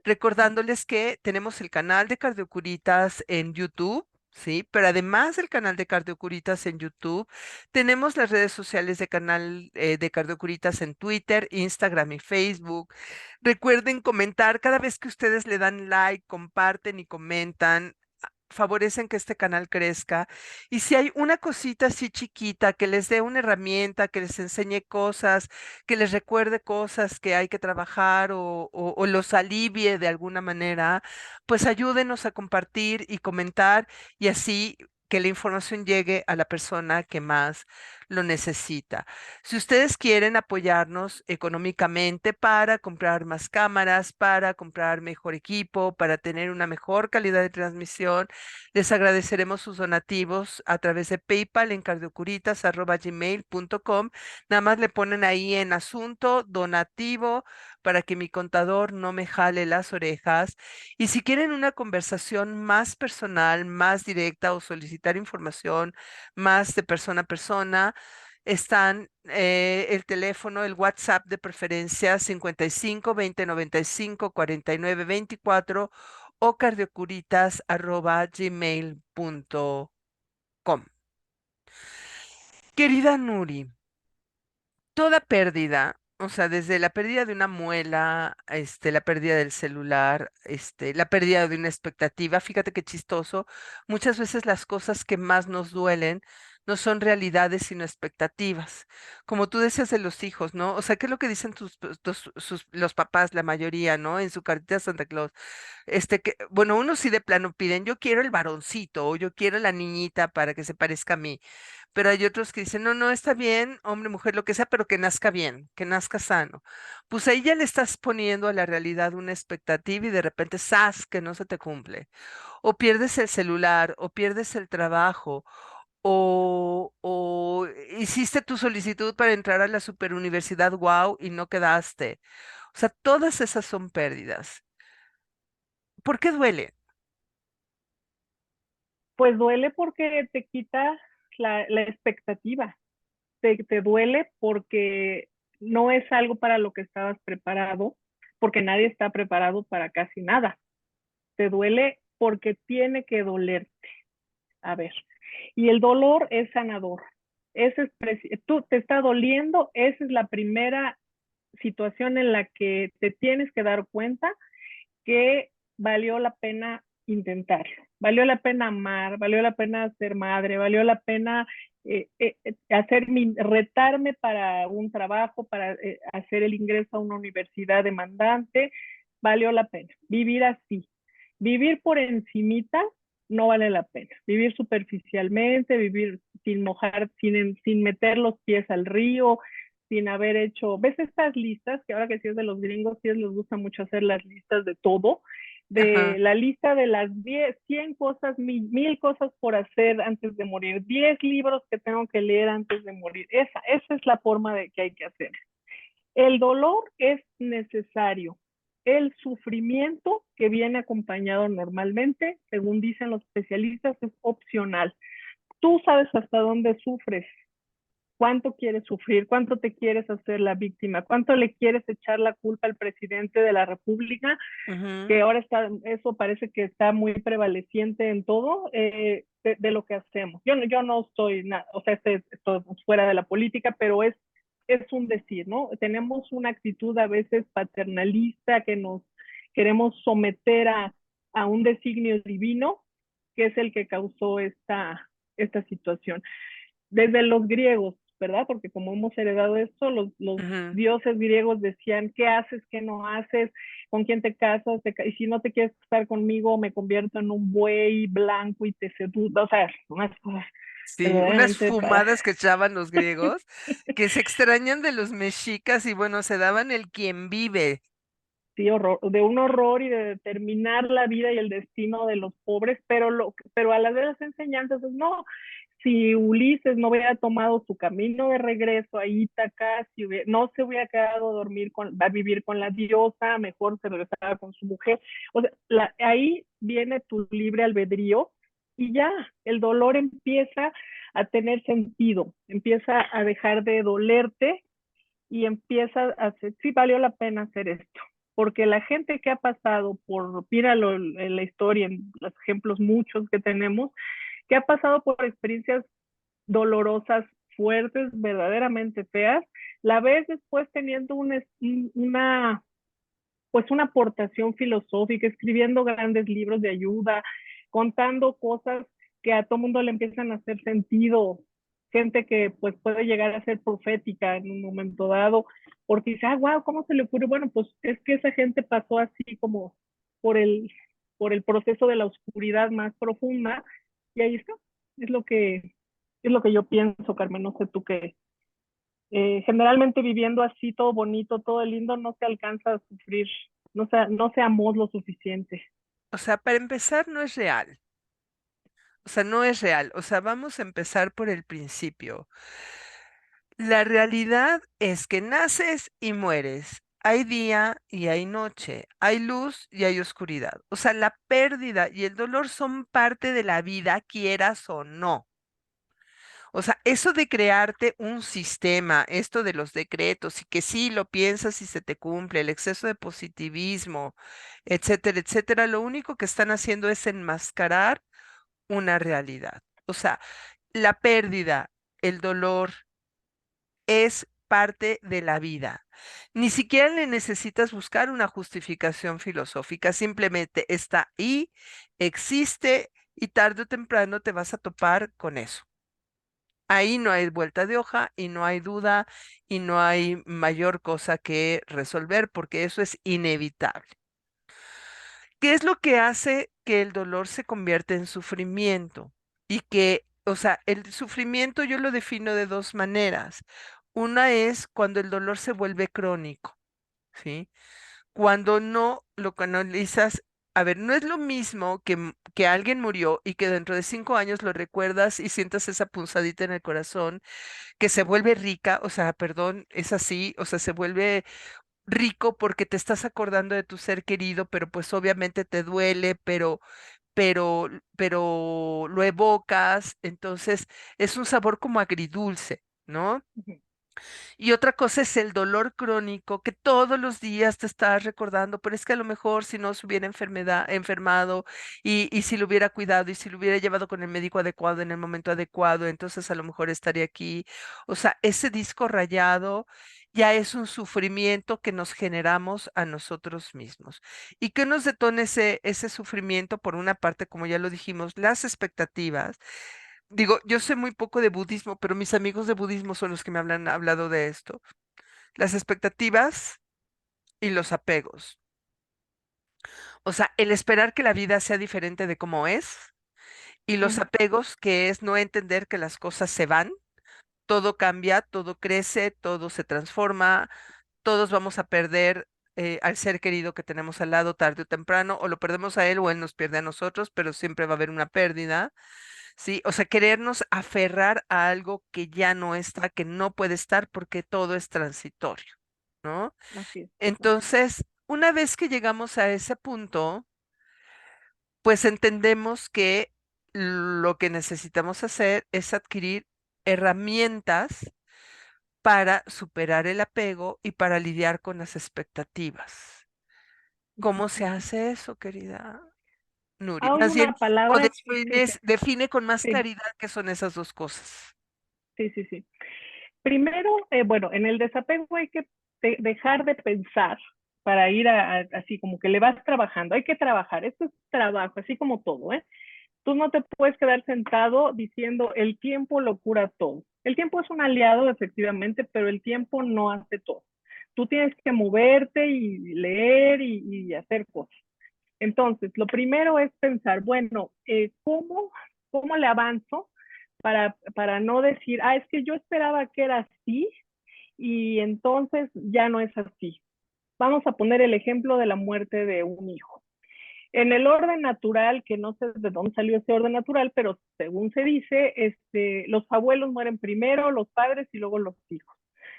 recordándoles que tenemos el canal de Cardiocuritas en YouTube. Sí, pero además del canal de Cardiocuritas en YouTube, tenemos las redes sociales de canal de Cardiocuritas en Twitter, Instagram y Facebook. Recuerden comentar cada vez que ustedes le dan like, comparten y comentan, favorecen que este canal crezca. Y si hay una cosita así chiquita que les dé una herramienta, que les enseñe cosas, que les recuerde cosas que hay que trabajar o los alivie de alguna manera, pues ayúdenos a compartir y comentar y así que la información llegue a la persona que más lo necesita. Si ustedes quieren apoyarnos económicamente para comprar más cámaras, para comprar mejor equipo, para tener una mejor calidad de transmisión, les agradeceremos sus donativos a través de PayPal en cardiocuritas@gmail.com. Nada más le ponen ahí en asunto donativo para que mi contador no me jale las orejas. Y si quieren una conversación más personal, más directa o solicitar información más de persona a persona, están el teléfono, el WhatsApp de preferencia 55 20 95 49 24 o cardiocuritas@gmail.com. Querida Nuri, toda pérdida, o sea, desde la pérdida de una muela, la pérdida del celular, la pérdida de una expectativa, fíjate qué chistoso, muchas veces las cosas que más nos duelen no son realidades, sino expectativas. Como tú decías de los hijos, ¿no? O sea, ¿qué es lo que dicen los papás, la mayoría, ¿no? En su cartita a Santa Claus. Bueno, unos sí de plano piden, yo quiero el varoncito o yo quiero la niñita para que se parezca a mí, pero hay otros que dicen, no, no, está bien, hombre, mujer, lo que sea, pero que nazca bien, que nazca sano. Pues ahí ya le estás poniendo a la realidad una expectativa y de repente, ¡zas!, que no se te cumple. O pierdes el celular, o pierdes el trabajo, o hiciste tu solicitud para entrar a la superuniversidad, wow, y no quedaste. O sea, todas esas son pérdidas. ¿Por qué duele? Pues duele porque te quita la expectativa. te duele porque no es algo para lo que estabas preparado, porque nadie está preparado para casi nada. Te duele porque tiene que dolerte. A ver, y el dolor es sanador. Tú te está doliendo, esa es la primera situación en la que te tienes que dar cuenta que valió la pena intentar, valió la pena amar, valió la pena ser madre, valió la pena retarme para un trabajo, para hacer el ingreso a una universidad demandante, valió la pena. Vivir así, vivir por encimita no vale la pena. Vivir superficialmente, vivir sin mojar, sin meter los pies al río, sin haber hecho, ¿ves estas listas? Que ahora que sí es de los gringos, sí les gusta mucho hacer las listas de todo, de Ajá. la lista de las 10, 100 cosas, 1000 cosas por hacer antes de morir, 10 libros que tengo que leer antes de morir. Esa es la forma de que hay que hacer. El dolor es necesario. El sufrimiento que viene acompañado normalmente, según dicen los especialistas, es opcional. Tú sabes hasta dónde sufres, cuánto quieres sufrir, cuánto te quieres hacer la víctima, cuánto le quieres echar la culpa al presidente de la República, Ujú. que ahora eso parece que está muy prevaleciente en todo de lo que hacemos. Yo no estoy, o sea, estoy fuera de la política, pero es un decir, ¿no? Tenemos una actitud a veces paternalista que nos queremos someter a un designio divino, que es el que causó esta situación desde los griegos, ¿verdad? Porque como hemos heredado esto, los Ujú. dioses griegos decían, ¿qué haces, qué no haces? ¿Con quién te casas? Y si no te quieres casar conmigo, me convierto en un buey blanco y te seduzco. O sea, unas cosas Sí, unas verdaderamente para... fumadas que echaban los griegos, que se extrañan de los mexicas y bueno, se daban el quien vive. Sí, horror, de un horror y de determinar la vida y el destino de los pobres, pero a las de las enseñanzas es no, si Ulises no hubiera tomado su camino de regreso a Ítaca, no se hubiera quedado a vivir con la diosa, mejor se regresaba con su mujer. O sea, ahí viene tu libre albedrío y ya, el dolor empieza a tener sentido, empieza a dejar de dolerte y empieza a hacer, sí valió la pena hacer esto. Porque la gente que ha pasado míralo en la historia, en los ejemplos muchos que tenemos, que ha pasado por experiencias dolorosas, fuertes, verdaderamente feas, la ves después teniendo pues una aportación filosófica, escribiendo grandes libros de ayuda, contando cosas que a todo mundo le empiezan a hacer sentido, gente que pues puede llegar a ser profética en un momento dado, porque dice, wow, ¿cómo se le ocurre? Bueno, pues es que esa gente pasó así como por el, por el proceso de la oscuridad más profunda, y ahí está, es lo que, es lo que yo pienso, Carmen, no sé tú qué. Generalmente viviendo así, todo bonito, todo lindo, no se alcanza a sufrir, no se amó lo suficiente. O sea, para empezar, no es real. O sea, no es real. O sea, vamos a empezar por el principio. La realidad es que naces y mueres. Hay día y hay noche, hay luz y hay oscuridad. O sea, la pérdida y el dolor son parte de la vida, quieras o no. O sea, eso de crearte un sistema, esto de los decretos y que sí lo piensas y se te cumple, el exceso de positivismo, etcétera, etcétera, lo único que están haciendo es enmascarar una realidad. O sea, la pérdida, el dolor es parte de la vida. Ni siquiera le necesitas buscar una justificación filosófica, simplemente está ahí, existe y tarde o temprano te vas a topar con eso. Ahí no hay vuelta de hoja y no hay duda y no hay mayor cosa que resolver porque eso es inevitable. ¿Qué es lo que hace que el dolor se convierta en sufrimiento? Y que, o sea, el sufrimiento yo lo defino de dos maneras. Una es cuando el dolor se vuelve crónico, ¿sí? Cuando no lo canalizas, a ver, no es lo mismo que alguien murió y que dentro de 5 años lo recuerdas y sientas esa punzadita en el corazón, que se vuelve rica, o sea, perdón, es así, o sea, se vuelve rico porque te estás acordando de tu ser querido, pero pues obviamente te duele, pero lo evocas, entonces es un sabor como agridulce. ¿no? Ujú. Y otra cosa es el dolor crónico, que todos los días te estás recordando, pero es que a lo mejor si no se hubiera enfermado y si lo hubiera cuidado y si lo hubiera llevado con el médico adecuado en el momento adecuado, entonces a lo mejor estaría aquí. O sea, ese disco rayado ya es un sufrimiento que nos generamos a nosotros mismos. ¿Y qué nos detona ese sufrimiento? Por una parte, como ya lo dijimos, las expectativas. Digo, yo sé muy poco de budismo, pero mis amigos de budismo son los que me han hablado de esto. Las expectativas y los apegos. O sea, el esperar que la vida sea diferente de como es y los Ujú. apegos, que es no entender que las cosas se van, todo cambia, todo crece, todo se transforma, todos vamos a perder al ser querido que tenemos al lado tarde o temprano, o lo perdemos a él o él nos pierde a nosotros, pero siempre va a haber una pérdida. Sí, o sea, querernos aferrar a algo que ya no está, que no puede estar porque todo es transitorio, ¿no? Así es. Ujú. Entonces, una vez que llegamos a ese punto, pues entendemos que lo que necesitamos hacer es adquirir herramientas para superar el apego y para lidiar con las expectativas. ¿Cómo se Ujú. hace eso, querida Nuri? Hay Más bien, una o palabra que existe. define con más Sí, claridad qué son esas dos cosas. sí, sí, sí. Primero, bueno, en el desapego hay que dejar de pensar para ir así como que le vas trabajando. Hay que trabajar. Esto es trabajo, así como todo, ¿eh? Tú no te puedes quedar sentado diciendo el tiempo lo cura todo. El tiempo es un aliado, efectivamente, pero el tiempo no hace todo. Tú tienes que moverte y leer y hacer cosas. Entonces, lo primero es pensar, bueno, ¿cómo le avanzo para no decir, es que yo esperaba que era así y entonces ya no es así? Vamos a poner el ejemplo de la muerte de un hijo. En el orden natural, que no sé de dónde salió ese orden natural, pero según se dice, los abuelos mueren primero, los padres y luego los hijos.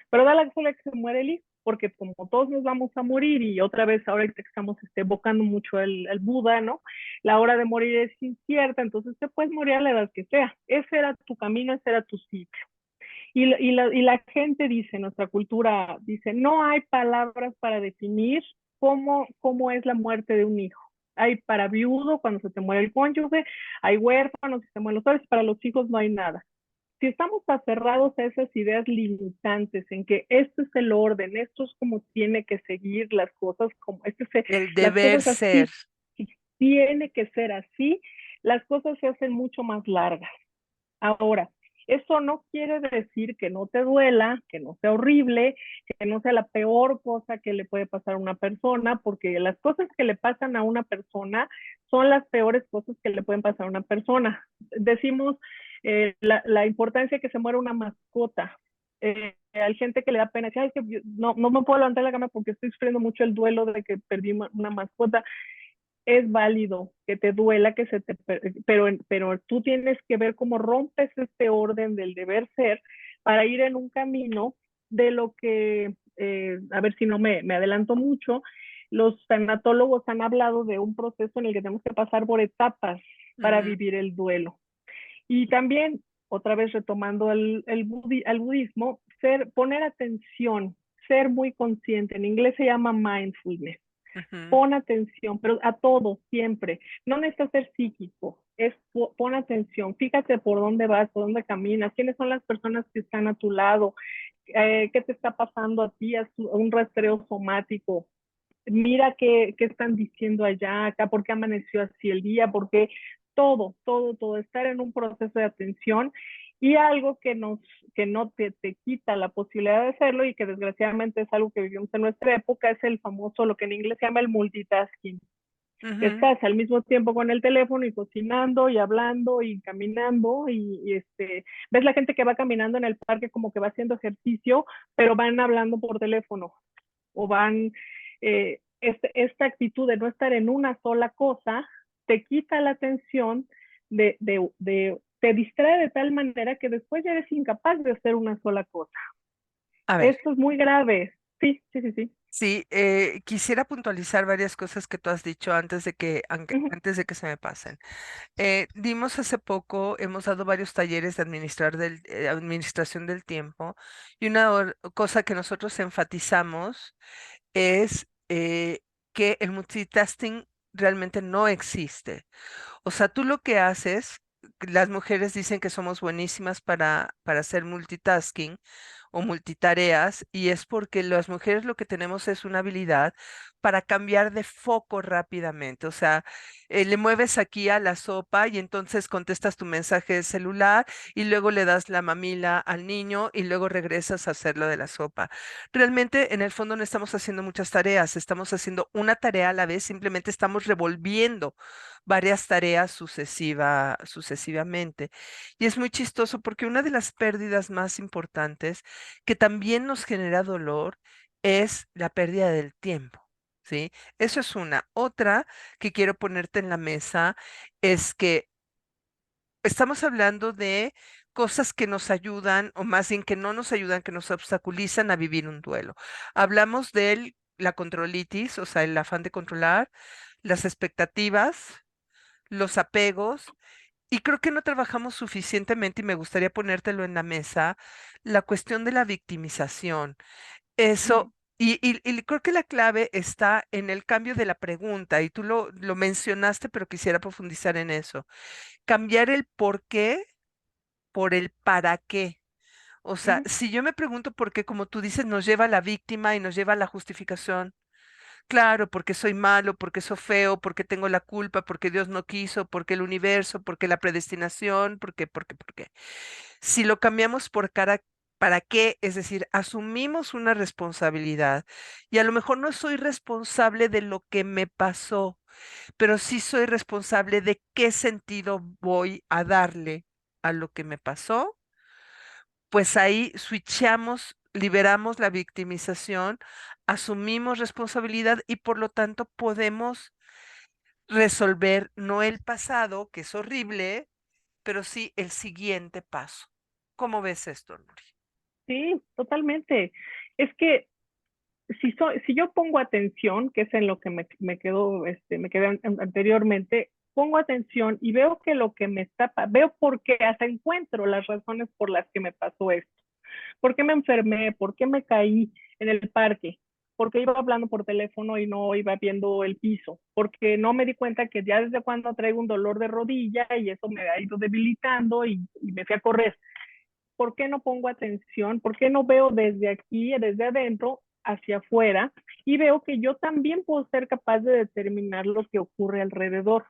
Pero da la casualidad que se muere el hijo, porque como todos nos vamos a morir y otra vez ahora que estamos evocando mucho el Buda, ¿no? La hora de morir es incierta, entonces te puedes morir a la edad que sea. Ese era tu camino, ese era tu ciclo. Y la gente dice, nuestra cultura dice, no hay palabras para definir cómo es la muerte de un hijo. Hay para viudo cuando se te muere el cónyuge, hay huérfanos, se te mueren los padres, para los hijos no hay nada. Si estamos aferrados a esas ideas limitantes en que esto es el orden, esto es como tiene que seguir las cosas, como El las deber cosas ser. así, tiene que ser así, las cosas se hacen mucho más largas. Ahora, eso no quiere decir que no te duela, que no sea horrible, que no sea la peor cosa que le puede pasar a una persona, porque las cosas que le pasan a una persona son las peores cosas que le pueden pasar a una persona. Decimos la importancia que se muera una mascota. Hay gente que le da pena, dice, que no me puedo levantar de la cama porque estoy sufriendo mucho el duelo de que perdí una mascota. Es válido que te duela, pero tú tienes que ver cómo rompes este orden del deber ser para ir en un camino de lo que, a ver si no me adelanto mucho, los tanatólogos han hablado de un proceso en el que tenemos que pasar por etapas para Ujú, vivir el duelo. Y también, otra vez retomando al budismo, poner atención, ser muy consciente, en inglés se llama mindfulness. ujú. Pon atención, pero a todo, siempre. No necesitas ser psíquico, pon atención, fíjate por dónde vas, por dónde caminas, quiénes son las personas que están a tu lado, qué te está pasando a ti, a un rastreo somático. Mira qué están diciendo allá, acá, por qué amaneció así el día, por qué todo, estar en un proceso de atención y algo que no te quita la posibilidad de hacerlo y que desgraciadamente es algo que vivimos en nuestra época, es el famoso, lo que en inglés se llama el multitasking, que Ujú. estás al mismo tiempo con el teléfono y cocinando y hablando y caminando ves la gente que va caminando en el parque como que va haciendo ejercicio, pero van hablando por teléfono o van, esta actitud de no estar en una sola cosa, te quita la atención, te distrae de tal manera que después ya eres incapaz de hacer una sola cosa. A ver, Esto es muy grave. Sí, sí, sí, sí. Sí, quisiera puntualizar varias cosas que tú has dicho Ujú, antes de que se me pasen. Dimos hace poco, hemos dado varios talleres de administración del tiempo y una cosa que nosotros enfatizamos es que el multitasking realmente no existe. O sea, tú lo que haces, las mujeres dicen que somos buenísimas para hacer multitasking o multitareas, y es porque las mujeres lo que tenemos es una habilidad para cambiar de foco rápidamente. O sea, le mueves aquí a la sopa y entonces contestas tu mensaje de celular y luego le das la mamila al niño y luego regresas a hacer lo de la sopa. Realmente, en el fondo, no estamos haciendo muchas tareas, estamos haciendo una tarea a la vez, simplemente estamos revolviendo varias tareas sucesivamente. Y es muy chistoso porque una de las pérdidas más importantes que también nos genera dolor es la pérdida del tiempo. ¿Sí? Eso es una. Otra que quiero ponerte en la mesa es que estamos hablando de cosas que nos ayudan, o más bien que no nos ayudan, que nos obstaculizan a vivir un duelo. Hablamos de la controlitis, o sea, el afán de controlar, las expectativas, los apegos, y creo que no trabajamos suficientemente, y me gustaría ponértelo en la mesa, la cuestión de la victimización. ujú. Eso, y creo que la clave está en el cambio de la pregunta, y tú lo mencionaste, pero quisiera profundizar en eso. Cambiar el por qué por el para qué. O sea, Ujú. si yo me pregunto por qué, como tú dices, nos lleva a la víctima y nos lleva a la justificación. Claro, porque soy malo, porque soy feo, porque tengo la culpa, porque Dios no quiso, porque el universo, porque la predestinación, porque. Si lo cambiamos por cara, ¿para qué? Es decir, asumimos una responsabilidad y a lo mejor no soy responsable de lo que me pasó, pero sí soy responsable de qué sentido voy a darle a lo que me pasó. Pues ahí switchamos, liberamos la victimización, asumimos responsabilidad y por lo tanto podemos resolver no el pasado, que es horrible, pero sí el siguiente paso. ¿Cómo ves esto, Nuri? Sí, totalmente. Es que si yo pongo atención, que es en lo que me quedé anteriormente, pongo atención y veo que lo que me está, veo por qué, hasta encuentro las razones por las que me pasó esto. ¿Por qué me enfermé? ¿Por qué me caí en el parque? ¿Por qué iba hablando por teléfono y no iba viendo el piso? Porque no me di cuenta que ya desde cuando traigo un dolor de rodilla y eso me ha ido debilitando y me fui a correr. ¿Por qué no pongo atención? ¿Por qué no veo desde aquí, desde adentro, hacia afuera? Y veo que yo también puedo ser capaz de determinar lo que ocurre alrededor.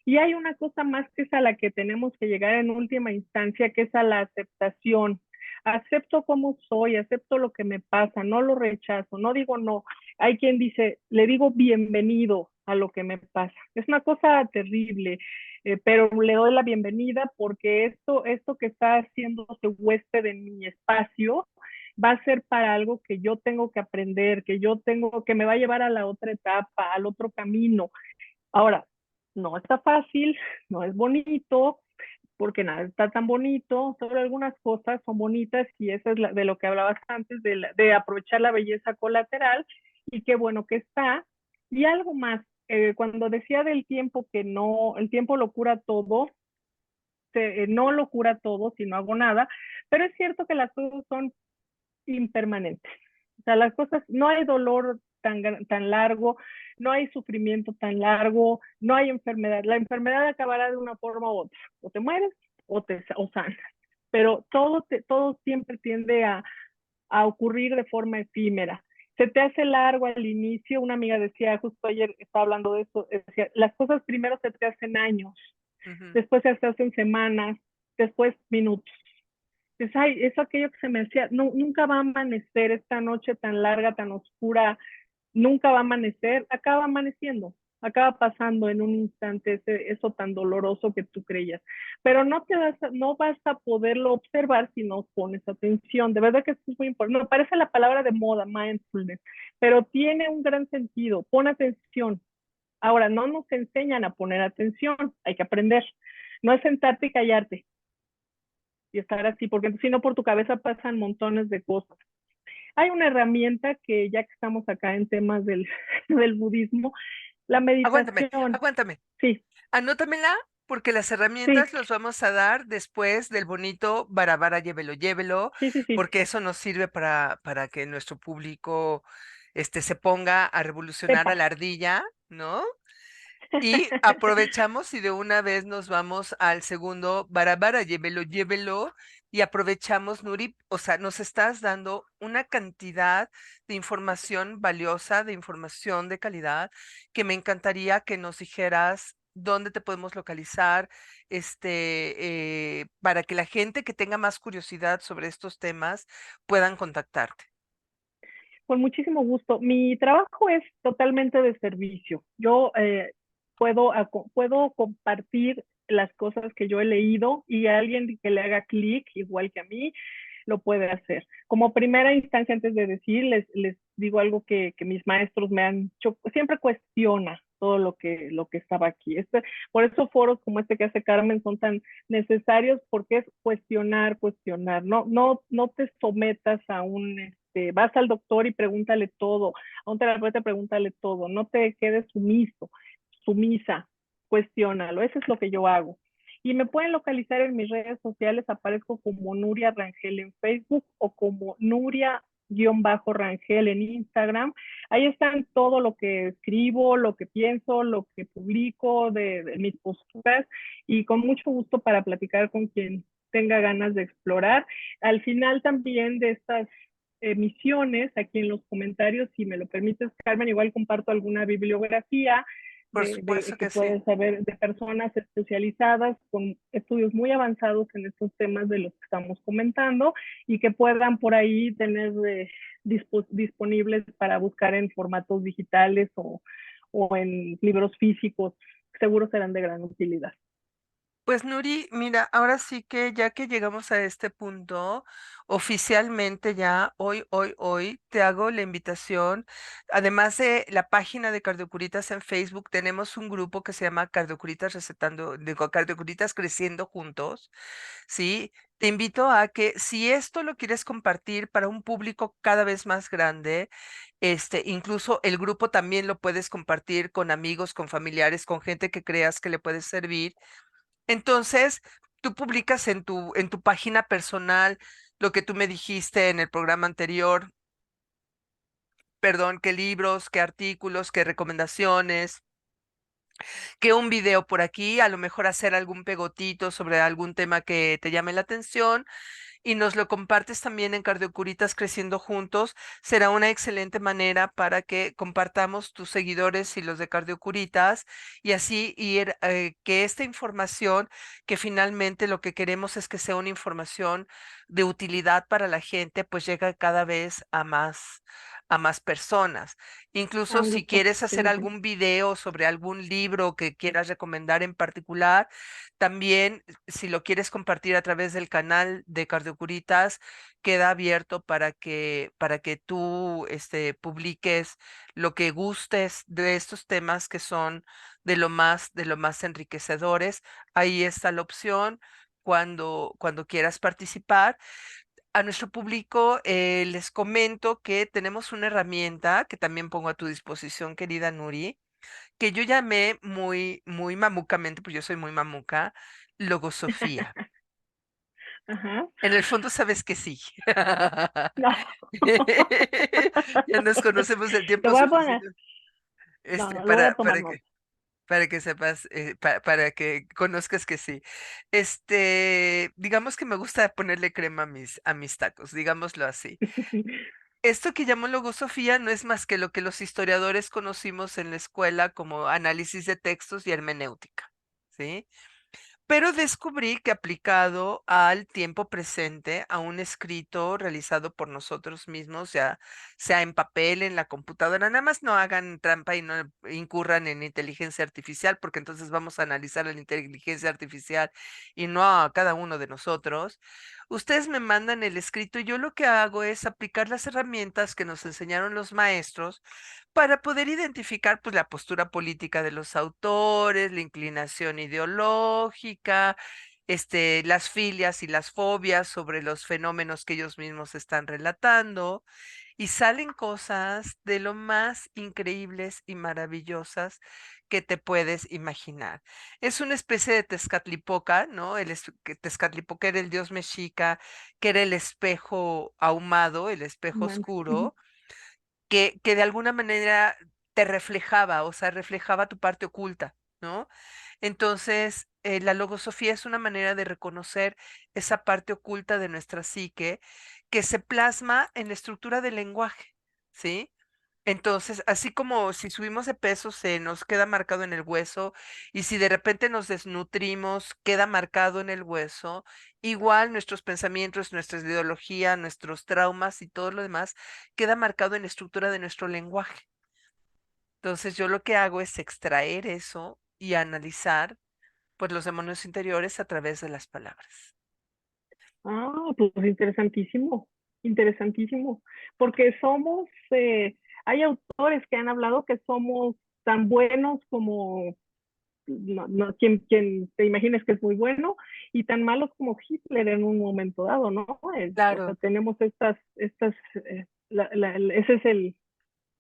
Y hay una cosa más que es a la que tenemos que llegar en última instancia, que es a la aceptación. Acepto como soy, acepto lo que me pasa, no lo rechazo, no digo no. Hay quien dice, le digo bienvenido a lo que me pasa. Es una cosa terrible, pero le doy la bienvenida porque esto que está haciéndose huésped en mi espacio va a ser para algo que yo tengo que aprender, que me va a llevar a la otra etapa, al otro camino. Ahora, no está fácil, no es bonito, porque nada está tan bonito, solo algunas cosas son bonitas y eso es de lo que hablabas antes, de aprovechar la belleza colateral y qué bueno que está. Y algo más, cuando decía del tiempo que no, el tiempo lo cura todo, no lo cura todo si no hago nada, pero es cierto que las cosas son impermanentes. O sea, las cosas, no hay dolor tan largo, no hay sufrimiento tan largo, no hay enfermedad. La enfermedad acabará de una forma u otra. O te mueres o sanas. Pero todo siempre tiende a ocurrir de forma efímera. Se te hace largo al inicio. Una amiga decía, justo ayer estaba hablando de eso, decía, las cosas primero se te hacen años, Ujú. después se te hacen semanas, después minutos. Pues, ay, eso aquello que se me decía, no, nunca va a amanecer esta noche tan larga, tan oscura, nunca va a amanecer, acaba amaneciendo, acaba pasando en un instante eso tan doloroso que tú creías. Pero no vas a poderlo observar si no pones atención. De verdad que esto es muy importante. Me parece la palabra de moda, mindfulness, pero tiene un gran sentido. Pon atención. Ahora, no nos enseñan a poner atención, hay que aprender. No es sentarte y callarte y estar así, porque si no por tu cabeza pasan montones de cosas. Hay una herramienta que ya que estamos acá en temas del, del budismo, la Aguántame, meditación. aguántame. Sí, Anótamela porque las sí, herramientas los vamos a dar después del bonito Barabara Llévelo, Llévelo, sí, sí, sí. porque eso nos sirve para que nuestro público se ponga a revolucionar a Sepa. la ardilla, ¿no? Y aprovechamos y de una vez nos vamos al segundo Barabara Llévelo, Llévelo, y aprovechamos, Nuri, o sea, nos estás dando una cantidad de información valiosa, de información de calidad, que me encantaría que nos dijeras dónde te podemos localizar, para que la gente que tenga más curiosidad sobre estos temas puedan contactarte. Con muchísimo gusto. Mi trabajo es totalmente de servicio. Yo puedo compartir las cosas que yo he leído y a alguien que le haga clic, igual que a mí, lo puede hacer. Como primera instancia, antes de decir, les digo algo que mis maestros me han hecho, siempre cuestiona todo lo que estaba aquí. Por eso foros como este que hace Carmen son tan necesarios porque es cuestionar, cuestionar. No te sometas a vas al doctor y pregúntale todo, a un terapeuta pregúntale todo, no te quedes sumiso, sumisa, cuestiónalo, eso es lo que yo hago. Y me pueden localizar en mis redes sociales, aparezco como Nuria Rangel en Facebook o como Nuria-Rangel en Instagram. Ahí están todo lo que escribo, lo que pienso, lo que publico de mis posturas y con mucho gusto para platicar con quien tenga ganas de explorar. Al final también de estas emisiones, aquí en los comentarios, si me lo permites, Carmen, igual comparto alguna bibliografía Por supuesto que que sí. pueden saber de personas especializadas con estudios muy avanzados en estos temas de los que estamos comentando y que puedan por ahí tener disponibles para buscar en formatos digitales o en libros físicos. Seguro serán de gran utilidad. Pues Nuri, mira, ahora sí que ya que llegamos a este punto, oficialmente ya, hoy, te hago la invitación. Además de la página de Cardiocuritas en Facebook, tenemos un grupo que se llama Cardiocuritas Recetando, digo, Cardiocuritas Creciendo Juntos, ¿sí? Te invito a que si esto lo quieres compartir para un público cada vez más grande, incluso el grupo también lo puedes compartir con amigos, con familiares, con gente que creas que le puede servir. Entonces, tú publicas en tu página personal lo que tú me dijiste en el programa anterior, perdón, qué libros, qué artículos, qué recomendaciones, que un video por aquí, a lo mejor hacer algún pegotito sobre algún tema que te llame la atención y nos lo compartes también en Cardiocuritas Creciendo Juntos, será una excelente manera para que compartamos tus seguidores y los de Cardiocuritas y así ir que esta información, que finalmente lo que queremos es que sea una información de utilidad para la gente, pues llega cada vez a más personas. Ah, Incluso un si gusto. quieres Sí, hacer sí, sí. algún video sobre algún libro que quieras recomendar en particular, también si lo quieres compartir a través del canal de Cardiocuritas, queda abierto para que tú publiques lo que gustes de estos temas que son de lo más enriquecedores. Ahí está la opción cuando quieras participar. A nuestro público les comento que tenemos una herramienta que también pongo a tu disposición, querida Nuri, que yo llamé muy mamucamente, pues yo soy muy mamuca, logosofía. Ajá. En el fondo sabes que sí. No. Ya nos conocemos el Lo tiempo voy a poner. suficiente No, no, lo voy a tomar nota. para que sepas, para que conozcas que sí. Digamos que me gusta ponerle crema a mis tacos, digámoslo así. Esto que llamo logosofía no es más que lo que los historiadores conocimos en la escuela como análisis de textos y hermenéutica, ¿sí? Pero descubrí que aplicado al tiempo presente, a un escrito realizado por nosotros mismos, ya sea en papel, en la computadora, nada más no hagan trampa y no incurran en inteligencia artificial, porque entonces vamos a analizar la inteligencia artificial y no a cada uno de nosotros. Ustedes me mandan el escrito y yo lo que hago es aplicar las herramientas que nos enseñaron los maestros para poder identificar pues, la postura política de los autores, la inclinación ideológica, las filias y las fobias sobre los fenómenos que ellos mismos están relatando, y salen cosas de lo más increíbles y maravillosas que te puedes imaginar. Es una especie de Tezcatlipoca, ¿no? Que Tezcatlipoca era el dios mexica, que era el espejo ahumado, el espejo Man. Ujú. oscuro, que de alguna manera te reflejaba, o sea, reflejaba tu parte oculta, ¿no? Entonces, la logosofía es una manera de reconocer esa parte oculta de nuestra psique que se plasma en la estructura del lenguaje, ¿sí? Entonces, así como si subimos de peso se nos queda marcado en el hueso y si de repente nos desnutrimos queda marcado en el hueso, igual nuestros pensamientos, nuestra ideología, nuestros traumas y todo lo demás queda marcado en la estructura de nuestro lenguaje. Entonces, yo lo que hago es extraer eso y analizar pues los demonios interiores a través de las palabras. Ah, pues interesantísimo, interesantísimo, porque hay autores que han hablado que somos tan buenos como, no, quien te imagines que es muy bueno, y tan malos como Hitler en un momento dado, ¿no? O sea, Claro, tenemos ese es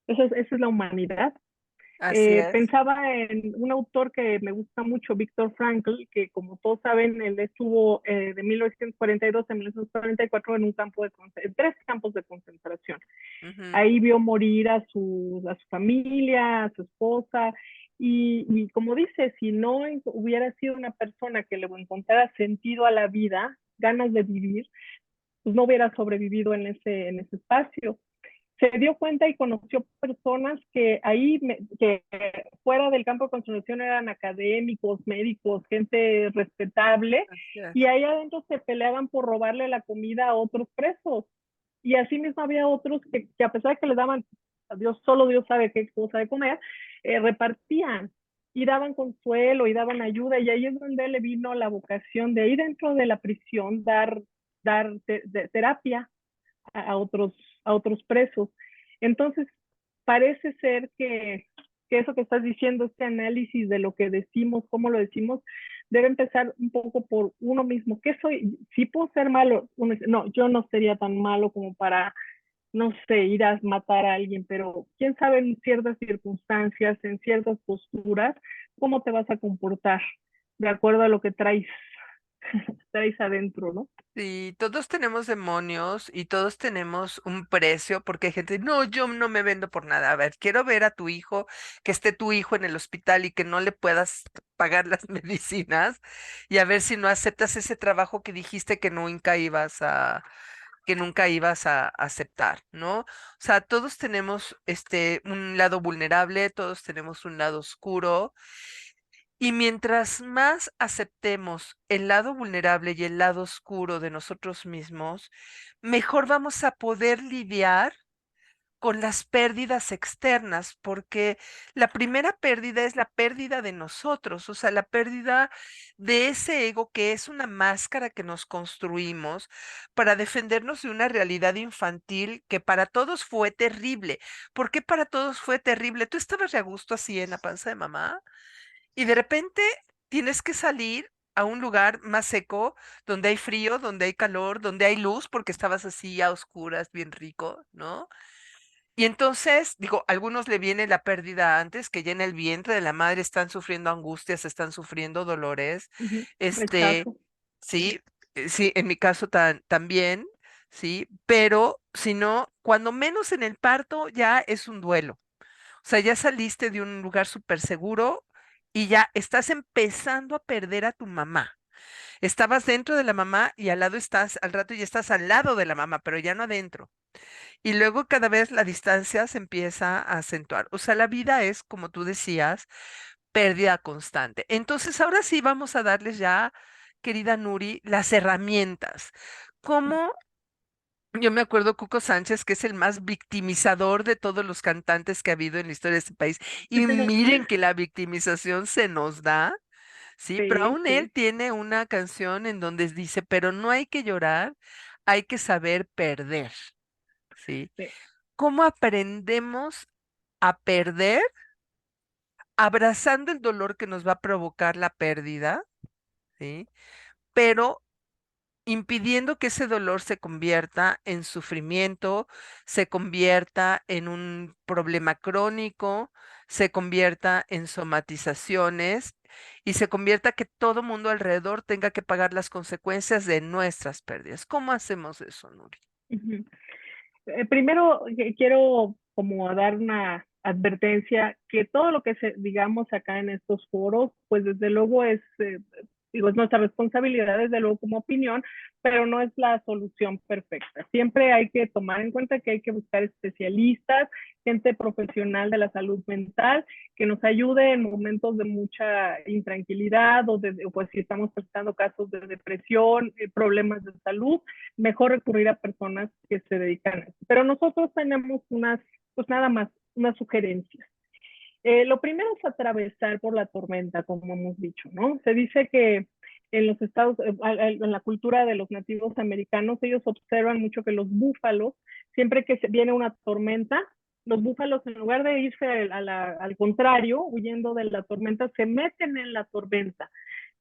esa es la humanidad. así es. Pensaba en un autor que me gusta mucho, Viktor Frankl, que como todos saben, él estuvo de 1942 a 1944 en en tres campos de concentración. Ujú. Ahí vio morir a su familia, a su esposa, y como dice, si no hubiera sido una persona que le encontrara sentido a la vida, ganas de vivir, pues no hubiera sobrevivido en ese espacio. Se dio cuenta y conoció personas que que fuera del campo de concentración eran académicos, médicos, gente respetable, Así es. y ahí adentro se peleaban por robarle la comida a otros presos. Y así mismo había otros que a pesar de que le daban, a Dios, solo Dios sabe qué cosa de comer, repartían y daban consuelo y daban ayuda. Y ahí es donde le vino la vocación de ir dentro de la prisión, dar terapia a a otros presos. Entonces, parece ser que eso que estás diciendo, este análisis de lo que decimos, cómo lo decimos, debe empezar un poco por uno mismo. ¿Qué soy? Si puedo ser malo, no, yo no sería tan malo como para, no sé, ir a matar a alguien, pero quién sabe en ciertas circunstancias, en ciertas posturas, cómo te vas a comportar de acuerdo a lo que traes adentro, ¿no? Sí, todos tenemos demonios y todos tenemos un precio, porque hay gente, no, yo no me vendo por nada. A ver, quiero ver a tu hijo, que esté tu hijo en el hospital y que no le puedas pagar las medicinas, y a ver si no aceptas ese trabajo que dijiste que nunca ibas a aceptar, ¿no? O sea, todos tenemos un lado vulnerable, todos tenemos un lado oscuro. Y mientras más aceptemos el lado vulnerable y el lado oscuro de nosotros mismos, mejor vamos a poder lidiar con las pérdidas externas, porque la primera pérdida es la pérdida de nosotros, o sea, la pérdida de ese ego que es una máscara que nos construimos para defendernos de una realidad infantil que para todos fue terrible. ¿Por qué para todos fue terrible? ¿Tú estabas a gusto así en la panza de mamá? Y de repente tienes que salir a un lugar más seco, donde hay frío, donde hay calor, donde hay luz, porque estabas así a oscuras, bien rico, ¿no? Y entonces, digo, a algunos le viene la pérdida antes, que ya en el vientre de la madre están sufriendo angustias, están sufriendo dolores. Ujú. Este, Rechazo. sí, sí, en mi caso también, sí, pero si no, cuando menos en el parto ya es un duelo. O sea, ya saliste de un lugar súper seguro y ya estás empezando a perder a tu mamá. Estabas dentro de la mamá y al lado estás, al rato ya estás al lado de la mamá, pero ya no adentro. Y luego cada vez la distancia se empieza a acentuar. O sea, la vida es, como tú decías, pérdida constante. Entonces, ahora sí vamos a darles ya, querida Nuri, las herramientas. ¿Cómo? Yo me acuerdo Cuco Sánchez, que es el más victimizador de todos los cantantes que ha habido en la historia de este país. Y miren que la victimización se nos da, sí, pero Sí, aún él sí. tiene una canción en donde dice, pero no hay que llorar, hay que saber perder, ¿sí? Sí. ¿Cómo aprendemos a perder abrazando el dolor que nos va a provocar la pérdida, ¿sí? pero impidiendo que ese dolor se convierta en sufrimiento, se convierta en un problema crónico, se convierta en somatizaciones y se convierta que todo mundo alrededor tenga que pagar las consecuencias de nuestras pérdidas. ¿Cómo hacemos eso, Nuri? Ujú. Primero, quiero como dar una advertencia que todo lo que digamos acá en estos foros, pues desde luego digo, es nuestra responsabilidad, desde luego como opinión, pero no es la solución perfecta. Siempre hay que tomar en cuenta que hay que buscar especialistas, gente profesional de la salud mental, que nos ayude en momentos de mucha intranquilidad o pues si estamos presentando casos de depresión, problemas de salud, mejor recurrir a personas que se dedican a eso. Pero nosotros tenemos pues nada más, unas sugerencias. Lo primero es atravesar por la tormenta, como hemos dicho, ¿no? Se dice que en los estados, en la cultura de los nativos americanos, ellos observan mucho que los búfalos, siempre que viene una tormenta, los búfalos en lugar de irse al contrario, huyendo de la tormenta, se meten en la tormenta.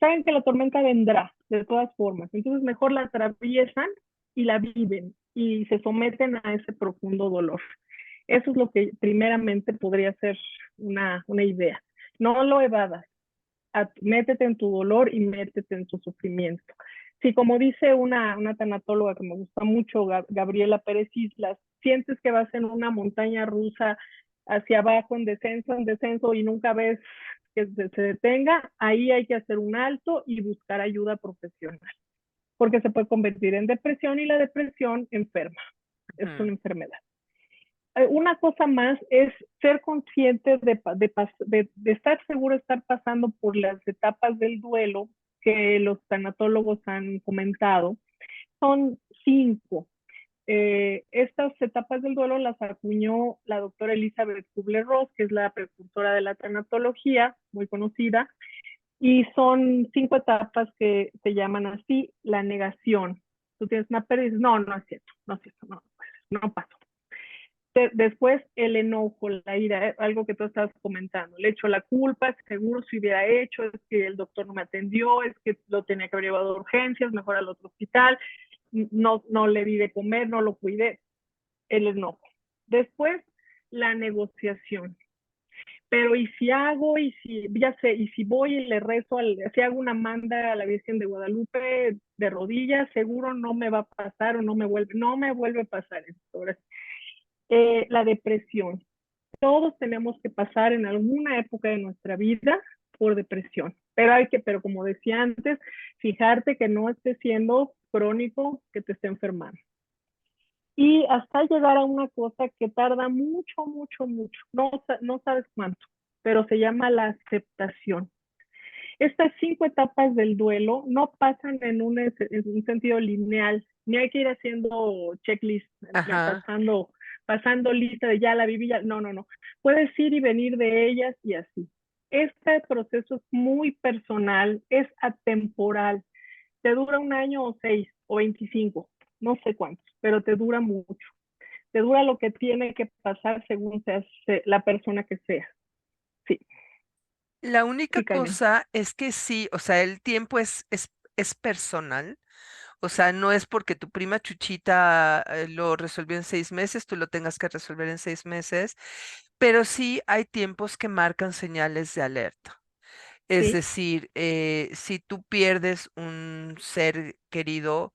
Saben que la tormenta vendrá, de todas formas. Entonces mejor la atraviesan y la viven y se someten a ese profundo dolor. Eso es lo que primeramente podría ser una idea. No lo evadas, métete en tu dolor y métete en tu sufrimiento. Si como dice una tanatóloga que me gusta mucho, Gabriela Pérez Islas, sientes que vas en una montaña rusa hacia abajo en descenso y nunca ves que se detenga, ahí hay que hacer un alto y buscar ayuda profesional, porque se puede convertir en depresión y la depresión enferma, es Ujú. una enfermedad. Una cosa más es ser consciente de estar seguro de estar pasando por las etapas del duelo que los tanatólogos han comentado. Son 5. Estas etapas del duelo las acuñó la doctora Elizabeth Kubler-Ross, que es la precursora de la tanatología, muy conocida, y son 5 etapas que se llaman así: la negación. Tú tienes una pérdida y dices, no, no es cierto, no es cierto, no pasó. Después el enojo, la ira, algo que tú estabas comentando. Le echo la culpa, seguro si hubiera hecho, es que el doctor no me atendió, es que lo tenía que haber llevado a urgencias, mejor al otro hospital, no le di de comer, no lo cuidé. El enojo. Después, la negociación. Pero y si hago, y si, ya sé, y si voy y le rezo, si hago una manda a la Virgen de Guadalupe de rodillas, seguro no me va a pasar o no me vuelve a pasar esto. Ahora, la depresión. Todos tenemos que pasar en alguna época de nuestra vida por depresión. Pero como decía antes, fijarte que no esté siendo crónico, que te esté enfermando. Y hasta llegar a una cosa que tarda mucho, mucho, mucho. No sabes cuánto, pero se llama la aceptación. Estas 5 etapas del duelo no pasan en un sentido lineal, ni hay que ir haciendo checklist, Ajá. pasando lista de ya la viví, ya. No, no, no. Puedes ir y venir de ellas y así. Este proceso es muy personal, es atemporal. Te dura 1 año o 6 o 25, no sé cuántos, pero te dura mucho. Te dura lo que tiene que pasar según seas la persona que sea. Sí, La única sí, Karen. cosa es que sí, o sea, el tiempo es personal. O sea, no es porque tu prima Chuchita lo resolvió en 6 meses, tú lo tengas que resolver en 6 meses, pero sí hay tiempos que marcan señales de alerta. Es Sí, decir, si tú pierdes un ser querido,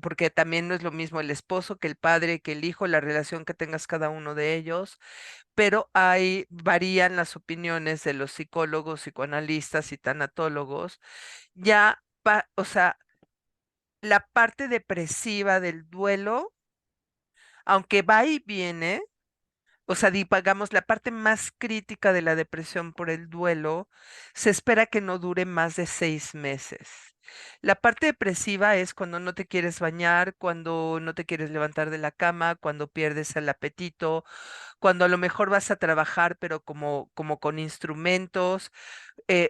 porque también no es lo mismo el esposo que el padre, que el hijo, la relación que tengas cada uno de ellos, pero varían las opiniones de los psicólogos, psicoanalistas y tanatólogos. O sea, la parte depresiva del duelo, aunque va y viene, o sea, digamos, la parte más crítica de la depresión por el duelo, se espera que no dure más de 6 meses. La parte depresiva es cuando no te quieres bañar, cuando no te quieres levantar de la cama, cuando pierdes el apetito, cuando a lo mejor vas a trabajar, pero como con instrumentos.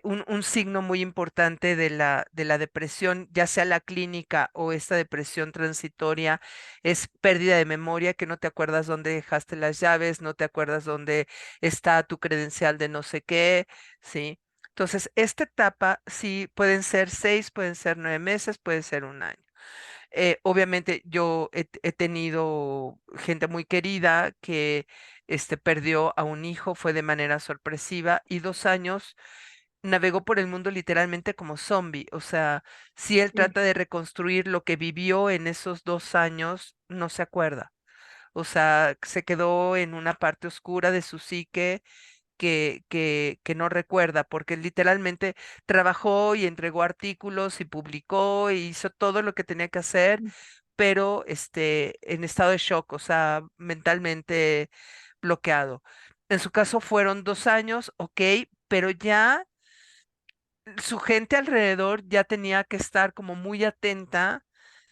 Un signo muy importante de la depresión, ya sea la clínica o esta depresión transitoria, es pérdida de memoria, que no te acuerdas dónde dejaste las llaves, no te acuerdas dónde está tu credencial de no sé qué, ¿sí? Entonces, esta etapa sí pueden ser 6, pueden ser 9 meses, puede ser un año. Obviamente yo he tenido gente muy querida que perdió a un hijo, fue de manera sorpresiva y 2 años navegó por el mundo literalmente como zombie. O sea, si él Sí, trata de reconstruir lo que vivió en esos 2 años, no se acuerda. O sea, se quedó en una parte oscura de su psique que no recuerda, porque literalmente trabajó y entregó artículos y publicó e hizo todo lo que tenía que hacer, pero en estado de shock, o sea, mentalmente bloqueado. En su caso fueron 2 años, ok, pero ya su gente alrededor ya tenía que estar como muy atenta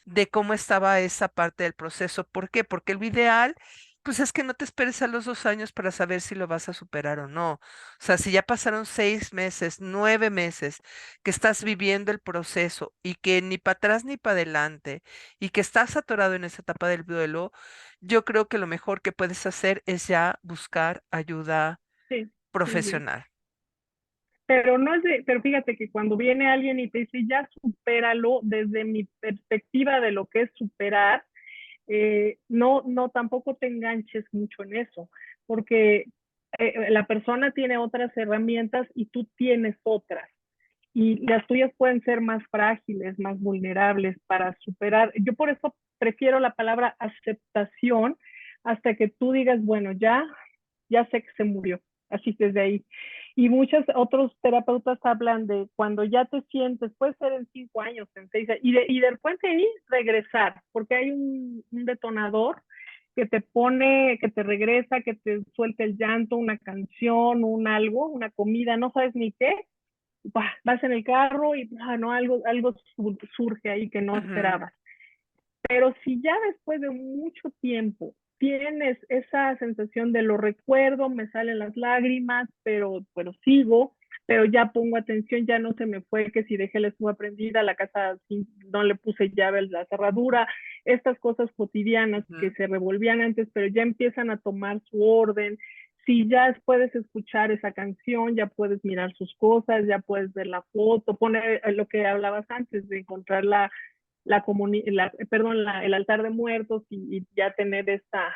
de cómo estaba esa parte del proceso. ¿Por qué? Porque lo ideal, pues es que no te esperes a los 2 años para saber si lo vas a superar o no. O sea, si ya pasaron 6 meses, 9 meses, que estás viviendo el proceso y que ni para atrás ni para adelante y que estás atorado en esa etapa del duelo, yo creo que lo mejor que puedes hacer es ya buscar ayuda sí, sí, sí. profesional. Pero no es de, pero fíjate que cuando viene alguien y te dice, ya supéralo, desde mi perspectiva de lo que es superar, no, no, tampoco te enganches mucho en eso, porque la persona tiene otras herramientas y tú tienes otras. Y las tuyas pueden ser más frágiles, más vulnerables para superar. Yo por eso prefiero la palabra aceptación hasta que tú digas, bueno, ya sé que se murió, así desde ahí. Y muchos otros terapeutas hablan de cuando ya te sientes, puede ser en 5 años, en 6 años, y de repente ahí regresar, porque hay un detonador que te pone, que te regresa, que te suelta el llanto, una canción, un algo, una comida, no sabes ni qué, vas en el carro y no, algo surge ahí que no Ujú, esperabas. Pero si ya después de mucho tiempo tienes esa sensación de lo recuerdo, me salen las lágrimas, pero sigo, pero ya pongo atención, ya no se me fue que si dejé la estufa prendida, la casa no le puse llave a la cerradura, estas cosas cotidianas que ujú. se revolvían antes, pero ya empiezan a tomar su orden. Si ya puedes escuchar esa canción, ya puedes mirar sus cosas, ya puedes ver la foto, poner lo que hablabas antes de encontrar el altar de muertos y ya tener esta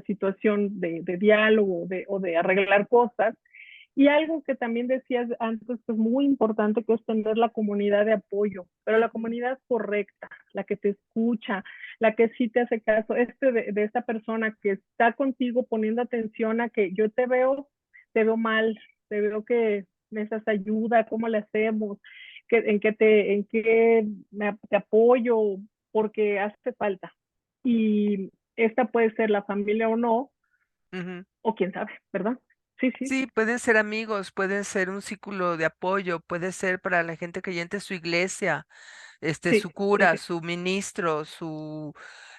situación de diálogo o de arreglar cosas. Y algo que también decías antes que es muy importante, que es tener la comunidad de apoyo, pero la Ujú, comunidad correcta, la que te escucha, la que sí te hace caso, de esta persona que está contigo poniendo atención a que yo te veo mal, te veo que necesitas ayuda, ¿cómo le hacemos? En qué te apoyo, porque hace falta. Y esta puede ser la familia o no, ujú. o quién sabe, ¿verdad? Sí, sí, Sí, pueden ser amigos, pueden ser un círculo de apoyo, puede ser para la gente creyente su iglesia, sí, su sí, cura, sí. su ministro, su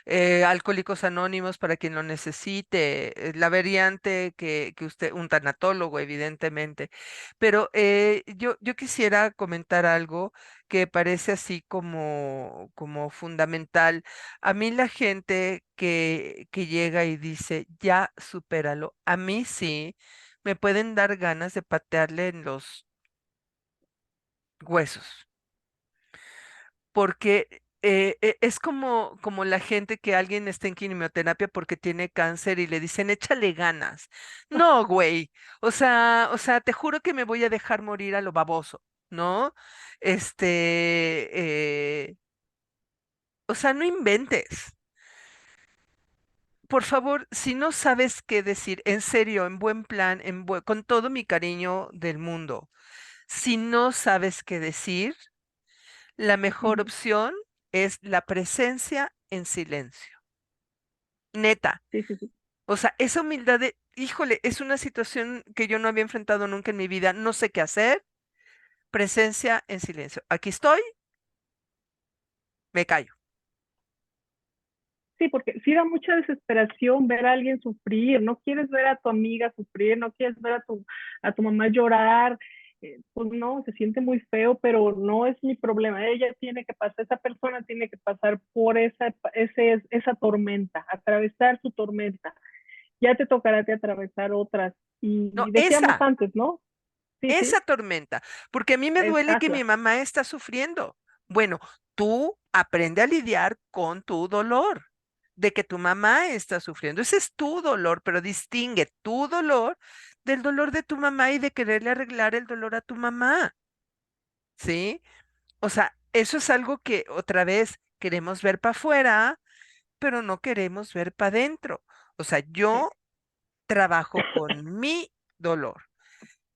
Alcohólicos Anónimos para quien lo necesite, la variante que usted, un tanatólogo, evidentemente. Pero yo quisiera comentar algo que parece así como fundamental. A mí la gente que llega y dice, ya supéralo, a mí sí me pueden dar ganas de patearle en los huesos porque es como la gente que alguien está en quimioterapia porque tiene cáncer y le dicen, échale ganas. No, güey. O sea, te juro que me voy a dejar morir a lo baboso, ¿no? O sea, no inventes. Por favor, si no sabes qué decir, en serio, en buen plan, con todo mi cariño del mundo, si no sabes qué decir, la mejor Ujú, opción es la presencia en silencio. Neta. sí, sí, sí. O sea, esa humildad de, híjole, es una situación que yo no había enfrentado nunca en mi vida, no sé qué hacer, presencia en silencio. Aquí estoy, me callo. Sí, porque sí da mucha desesperación ver a alguien sufrir, no quieres ver a tu amiga sufrir, no quieres ver a tu mamá llorar, pues no, se siente muy feo, pero no es mi problema, ella tiene que pasar, esa persona tiene que pasar por esa tormenta, atravesar su tormenta, ya te tocará te atravesar otras, No, y decíamos esa. antes, ¿no? sí, sí, esa tormenta, porque a mí me duele que mi hazla. mamá está sufriendo. Bueno, tú aprende a lidiar con tu dolor de que tu mamá está sufriendo. Ese es tu dolor, pero distingue tu dolor del dolor de tu mamá y de quererle arreglar el dolor a tu mamá, ¿sí? O sea, eso es algo que otra vez queremos ver para afuera, pero no queremos ver para adentro. O sea, Sí, yo trabajo con mi dolor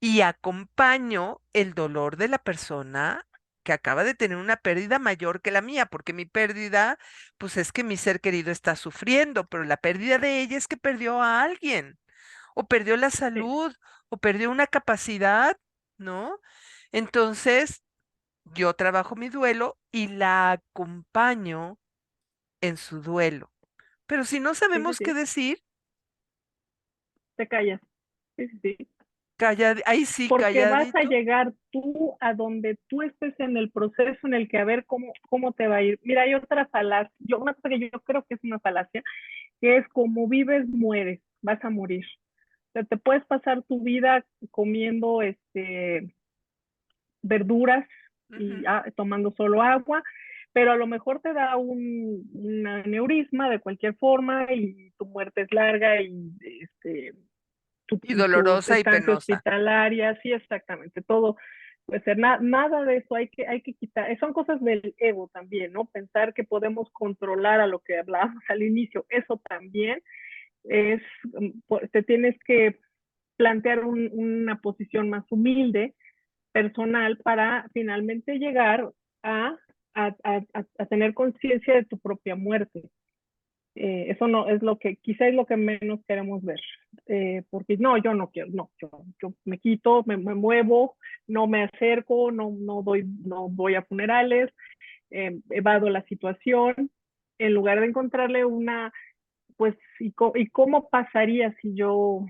y acompaño el dolor de la persona que acaba de tener una pérdida mayor que la mía, porque mi pérdida, pues es que mi ser querido está sufriendo, pero la pérdida de ella es que perdió a alguien, o perdió la sí, salud, o perdió una capacidad, ¿no? Entonces, yo trabajo mi duelo y la acompaño en su duelo. Pero si no sí, sí, sabemos qué sí, decir, te callas. Sí, sí, sí. ahí sí, Porque vas a calladito. llegar tú a donde tú estés en el proceso en el que a ver cómo te va a ir. Mira, hay otra falacia, una cosa que yo creo que es una falacia, que es como vives, mueres, vas a morir. O sea, te puedes pasar tu vida comiendo verduras y Ujú. tomando solo agua, pero a lo mejor te da aneurisma de cualquier forma y tu muerte es larga y Y tu dolorosa y estancia penosa. hospitalaria, sí, exactamente, todo puede ser, nada de eso hay que quitar, son cosas del ego también, ¿no? Pensar que podemos controlar a lo que hablábamos al inicio, eso también es, te tienes que plantear una posición más humilde, personal, para finalmente llegar a, a tener conciencia de tu propia muerte. Eso no es lo que, quizá es lo que menos queremos ver, porque no, yo no quiero, no, yo me quito, me muevo, no me acerco, no voy a funerales, evado la situación, en lugar de encontrarle pues, y cómo pasaría si yo,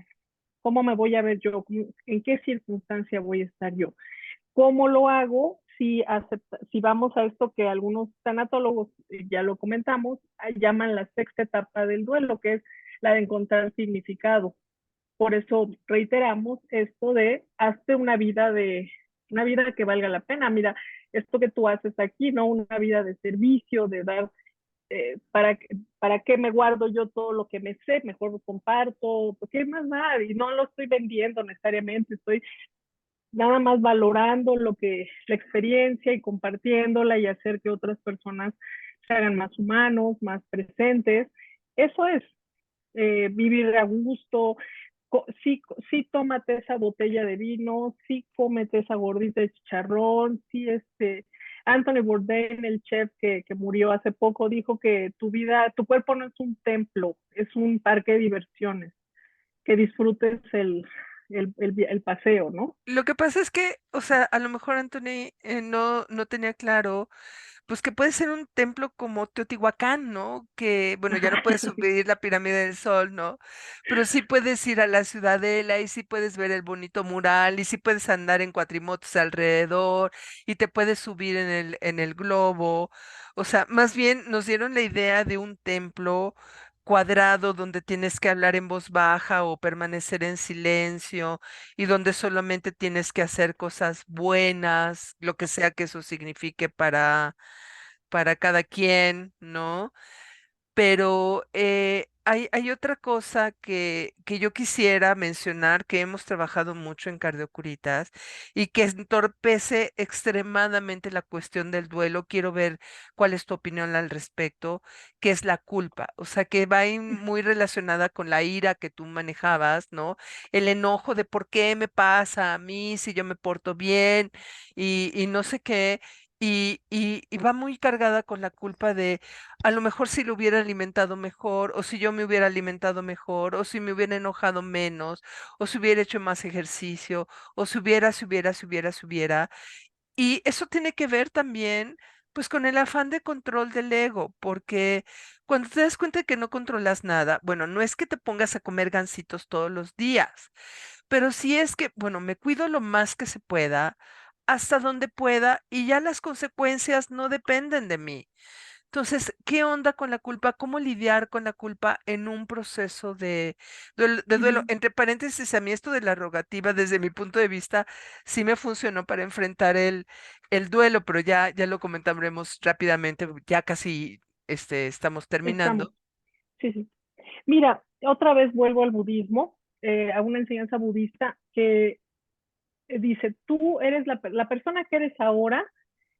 cómo me voy a ver yo, en qué circunstancia voy a estar yo. ¿Cómo lo hago? Si vamos a esto que algunos tanatólogos, ya lo comentamos, llaman la sexta etapa del duelo, que es la de encontrar significado. Por eso reiteramos esto de hazte una vida que valga la pena. Mira, esto que tú haces aquí, ¿no? Una vida de servicio, de dar, para, para qué me guardo yo todo lo que me sé, mejor lo comparto, porque más nada, y no lo estoy vendiendo necesariamente, estoy nada más valorando la experiencia y compartiéndola y hacer que otras personas se hagan más humanos, más presentes. Eso es vivir a gusto. Sí, sí, tómate esa botella de vino, sí, cómete esa gordita de chicharrón, sí, Anthony Bourdain, el chef que murió hace poco, dijo que tu cuerpo no es un templo, es un parque de diversiones, que disfrutes el paseo, ¿no? Lo que pasa es que, o sea, a lo mejor Anthony no tenía claro, pues que puede ser un templo como Teotihuacán, ¿no? Que, bueno, ya no puedes subir la pirámide del Sol, ¿no? Pero sí puedes ir a la Ciudadela y sí puedes ver el bonito mural y sí puedes andar en cuatrimotos alrededor y te puedes subir en el globo. O sea, más bien nos dieron la idea de un templo cuadrado donde tienes que hablar en voz baja o permanecer en silencio y donde solamente tienes que hacer cosas buenas, lo que sea que eso signifique para cada quien, ¿no? Pero hay otra cosa que yo quisiera mencionar, que hemos trabajado mucho en Cardiocuritas y que entorpece extremadamente la cuestión del duelo. Quiero ver cuál es tu opinión al respecto, que es la culpa. O sea, que va ahí muy relacionada con la ira que tú manejabas, ¿no? El enojo de por qué me pasa a mí si yo me porto bien y no sé qué. Y va muy cargada con la culpa de a lo mejor si lo hubiera alimentado mejor, o si yo me hubiera alimentado mejor, o si me hubiera enojado menos, o si hubiera hecho más ejercicio, o si hubiera. Y eso tiene que ver también, pues, con el afán de control del ego, porque cuando te das cuenta de que no controlas nada, bueno, no es que te pongas a comer gansitos todos los días, pero sí es que, bueno, me cuido lo más que se pueda, hasta donde pueda, y ya las consecuencias no dependen de mí. Entonces, ¿qué onda con la culpa? ¿Cómo lidiar con la culpa en un proceso de duelo? Ujú. Entre paréntesis, a mí esto de la rogativa, desde mi punto de vista, sí me funcionó para enfrentar el duelo, pero ya lo comentaremos rápidamente, ya casi estamos terminando. Estamos, sí, sí. Mira, otra vez vuelvo al budismo, a una enseñanza budista que dice, tú eres la persona que eres ahora,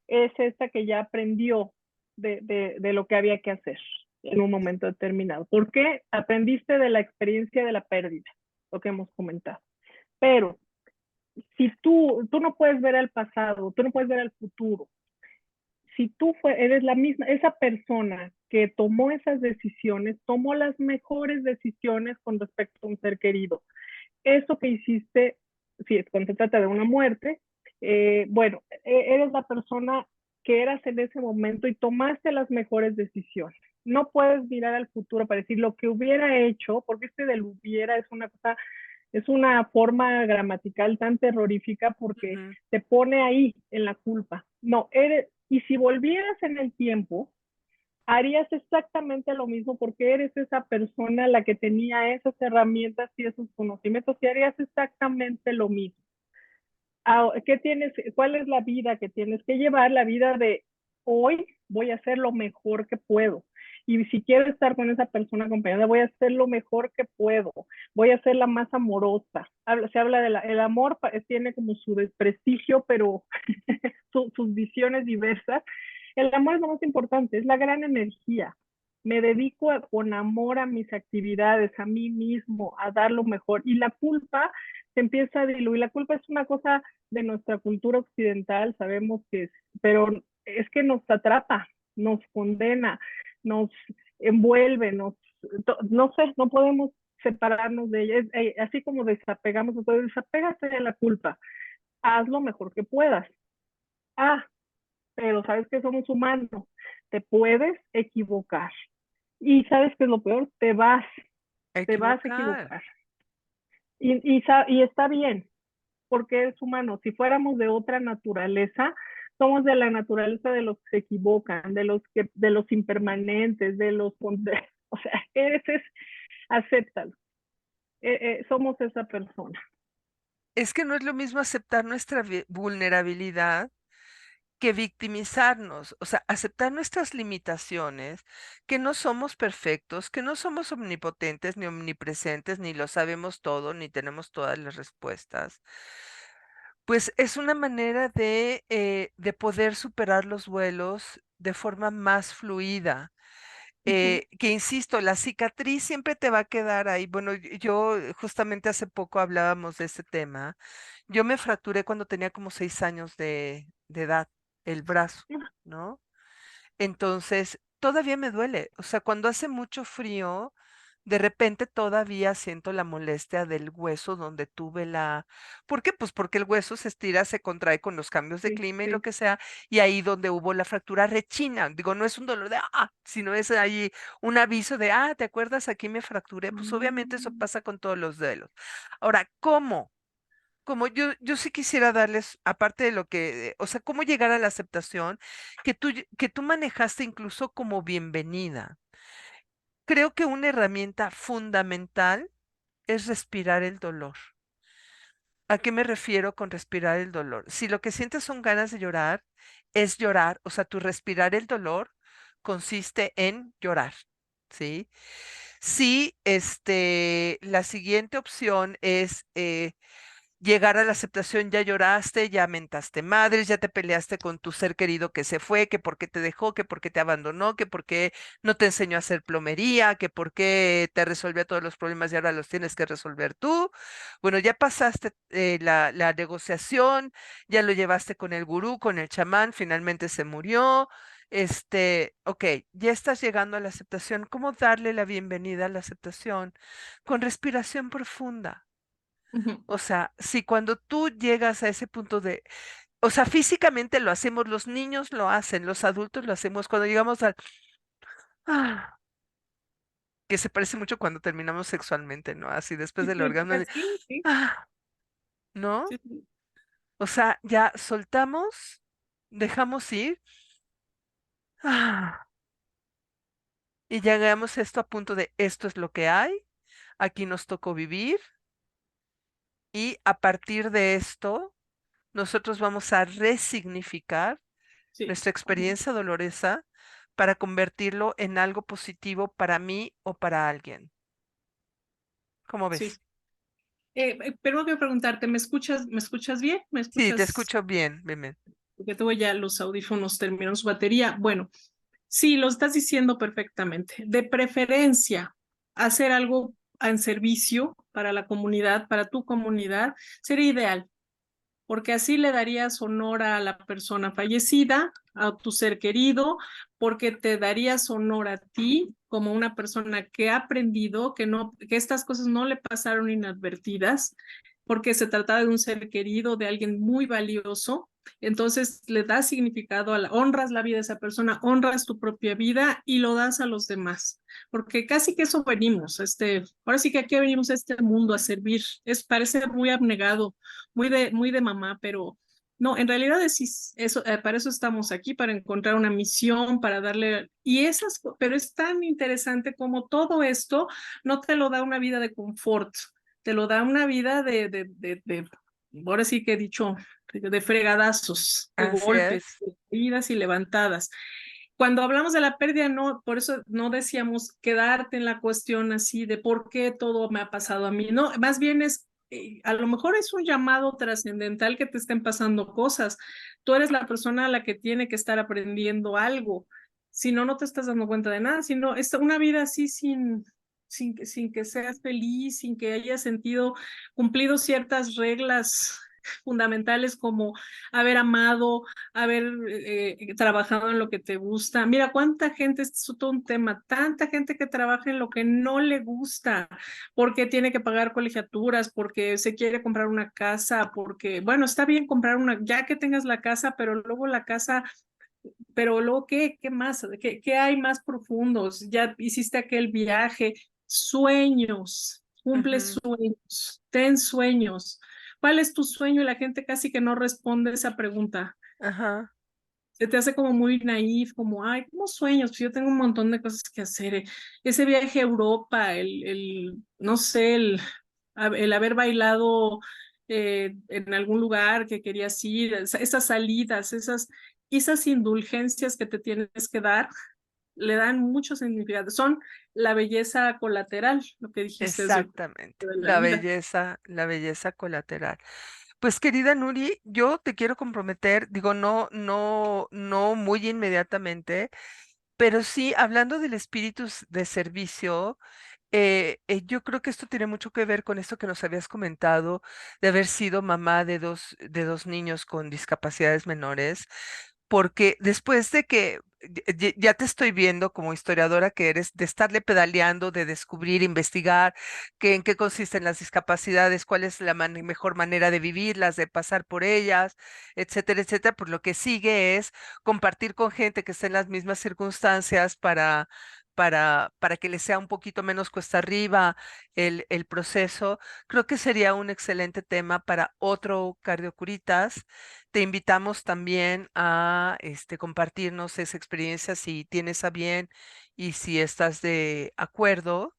es esta que ya aprendió de lo que había que hacer en un momento determinado. ¿Por qué? Aprendiste de la experiencia de la pérdida, lo que hemos comentado. Pero si tú no puedes ver al pasado, tú no puedes ver al futuro, si eres la misma, esa persona que tomó esas decisiones, tomó las mejores decisiones con respecto a un ser querido. Eso que hiciste, si cuando se trata de una muerte, bueno, eres la persona que eras en ese momento y tomaste las mejores decisiones. No puedes mirar al futuro para decir lo que hubiera hecho, porque este del hubiera es una cosa, es una forma gramatical tan terrorífica porque Ujú. te pone ahí en la culpa. No, y si volvieras en el tiempo, harías exactamente lo mismo porque eres esa persona la que tenía esas herramientas y esos conocimientos y harías exactamente lo mismo. ¿Qué tienes? ¿Cuál es la vida que tienes que llevar? La vida de hoy voy a hacer lo mejor que puedo. Y si quiero estar con esa persona acompañada, voy a hacer lo mejor que puedo. Voy a ser la más amorosa. Se habla de el amor, tiene como su desprestigio, pero sus visiones diversas. El amor es lo más importante, es la gran energía. Me dedico con amor a mis actividades, a mí mismo, a dar lo mejor. Y la culpa se empieza a diluir. La culpa es una cosa de nuestra cultura occidental, sabemos que es, pero es que nos atrapa, nos condena, nos envuelve, no sé, no podemos separarnos de ella. Así como desapegamos, entonces desapégate de la culpa, haz lo mejor que puedas. Ah, pero sabes que somos humanos, te puedes equivocar. Y sabes que es lo peor, te vas a Equivocar. equivocar. Y está bien, porque es humano. Si fuéramos de otra naturaleza, somos de la naturaleza de los que se equivocan, de los impermanentes, o sea, acéptalo. Somos esa persona. Es que no es lo mismo aceptar nuestra vulnerabilidad que victimizarnos, o sea, aceptar nuestras limitaciones, que no somos perfectos, que no somos omnipotentes ni omnipresentes, ni lo sabemos todo, ni tenemos todas las respuestas. Pues es una manera de poder superar los duelos de forma más fluida. Uh -huh. Que insisto, la cicatriz siempre te va a quedar ahí. Bueno, yo justamente hace poco hablábamos de ese tema. Yo me fracturé cuando tenía como 6 años de edad, el brazo, ¿no? Entonces, todavía me duele. O sea, cuando hace mucho frío, de repente todavía siento la molestia del hueso donde tuve la... ¿Por qué? Pues porque el hueso se estira, se contrae con los cambios de Sí, clima y lo sí. que sea, y ahí donde hubo la fractura rechina. Digo, no es un dolor de, sino es ahí un aviso de, ¿te acuerdas? Aquí me fracturé. Pues obviamente eso Mm. pasa con todos los duelos. Ahora, ¿cómo? Como yo sí quisiera darles, aparte de lo que, o sea, cómo llegar a la aceptación que tú manejaste incluso como bienvenida. Creo que una herramienta fundamental es respirar el dolor. ¿A qué me refiero con respirar el dolor? Si lo que sientes son ganas de llorar, es llorar, o sea, tu respirar el dolor consiste en llorar, ¿sí? Si la siguiente opción es llegar a la aceptación, ya lloraste, ya mentaste madres, ya te peleaste con tu ser querido que se fue, que por qué te dejó, que por qué te abandonó, que por qué no te enseñó a hacer plomería, que por qué te resolvió todos los problemas y ahora los tienes que resolver tú. Bueno, ya pasaste la negociación, ya lo llevaste con el gurú, con el chamán, finalmente se murió. Ok, ya estás llegando a la aceptación. ¿Cómo darle la bienvenida a la aceptación? Con respiración profunda. Uh -huh. O sea, si cuando tú llegas a ese punto de, o sea, físicamente lo hacemos, los niños lo hacen, los adultos lo hacemos, cuando llegamos al, ah, que se parece mucho cuando terminamos sexualmente, ¿no? Así después del orgasmo, Sí, sí, ah, ¿no? sí, sí. O sea, ya soltamos, dejamos ir, ah, y llegamos esto a punto de esto es lo que hay, aquí nos tocó vivir y a partir de esto nosotros vamos a resignificar Sí. nuestra experiencia dolorosa para convertirlo en algo positivo para mí o para alguien. ¿Cómo Sí. ves? Pero que preguntarte, me escuchas bien? ¿Me Sí, te escuchas? escucho bien, Meme. Porque tengo ya los audífonos, terminaron su batería. Bueno, sí, lo estás diciendo perfectamente. De preferencia, hacer algo en servicio para la comunidad, para tu comunidad, sería ideal, porque así le darías honor a la persona fallecida, a tu ser querido, porque te darías honor a ti como una persona que ha aprendido que no, que estas cosas no le pasaron inadvertidas, porque se trataba de un ser querido, de alguien muy valioso. Entonces le das significado a la, honras la vida de esa persona, honras tu propia vida y lo das a los demás, porque casi que eso venimos, ahora sí que aquí venimos a este mundo a servir, parece muy abnegado, muy de mamá, pero no, en realidad es eso, para eso estamos aquí, para encontrar una misión, para darle, pero es tan interesante como todo esto no te lo da una vida de confort, te lo da una vida ahora sí que he dicho, de fregadazos, de Así golpes, es. de caídas y levantadas. Cuando hablamos de la pérdida, no, por eso no decíamos quedarte en la cuestión así de por qué todo me ha pasado a mí, no, más bien a lo mejor es un llamado trascendental que te estén pasando cosas. Tú eres la persona a la que tiene que estar aprendiendo algo. Si no, no te estás dando cuenta de nada, sino es una vida así sin que seas feliz, sin que hayas sentido, cumplido ciertas reglas fundamentales como haber amado, haber trabajado en lo que te gusta. Mira, cuánta gente, esto es todo un tema, tanta gente que trabaja en lo que no le gusta, porque tiene que pagar colegiaturas, porque se quiere comprar una casa, porque, bueno, está bien comprar una, ya que tengas la casa, pero luego la casa, pero luego, ¿qué más? ¿Qué hay más profundos? Ya hiciste aquel viaje, sueños, cumple Ujú. sueños, ten sueños. ¿Cuál es tu sueño? Y la gente casi que no responde esa pregunta. Ajá. Se te hace como muy naif, como, ay, como sueños, pues yo tengo un montón de cosas que hacer. Ese viaje a Europa, no sé, el haber bailado en algún lugar que querías ir, esas salidas, esas indulgencias que te tienes que dar, le dan mucho significado. Son la belleza colateral, lo que dijiste Exactamente. de la vida. La belleza colateral. Pues querida Nuri, yo te quiero comprometer, digo, no muy inmediatamente, pero sí, hablando del espíritu de servicio, yo creo que esto tiene mucho que ver con esto que nos habías comentado, de haber sido mamá de dos niños con discapacidades menores, porque después de que ya te estoy viendo como historiadora que eres, de estarle pedaleando, de descubrir, investigar en qué consisten las discapacidades, cuál es la mejor manera de vivirlas, de pasar por ellas, etcétera, etcétera, pues lo que sigue es compartir con gente que esté en las mismas circunstancias para que les sea un poquito menos cuesta arriba el proceso. Creo que sería un excelente tema para otro Cardiocuritas. Te invitamos también a compartirnos esa experiencia si tienes a bien y si estás de acuerdo,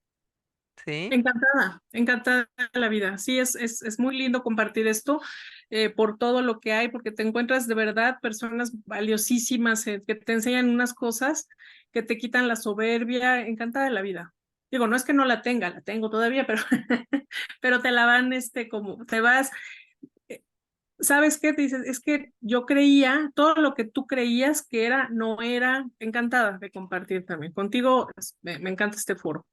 ¿sí? Encantada, encantada de la vida. Sí, es muy lindo compartir esto por todo lo que hay, porque te encuentras de verdad personas valiosísimas que te enseñan unas cosas que te quitan la soberbia. Encantada de la vida. Digo, no es que no la tenga, la tengo todavía, pero, pero te la van, como te vas. eh, ¿Sabes qué? Te dices, es que yo creía, todo lo que tú creías que era, no era. Encantada de compartir también. Contigo me encanta este foro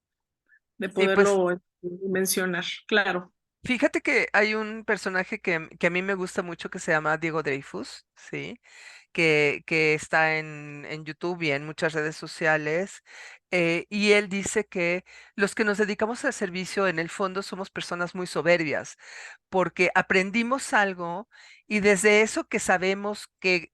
de Sí, pues poderlo mencionar, claro. fíjate que hay un personaje que a mí me gusta mucho que se llama Diego Dreyfus, ¿sí? Que está en YouTube y en muchas redes sociales, y él dice que los que nos dedicamos al servicio en el fondo somos personas muy soberbias, porque aprendimos algo y desde eso que sabemos que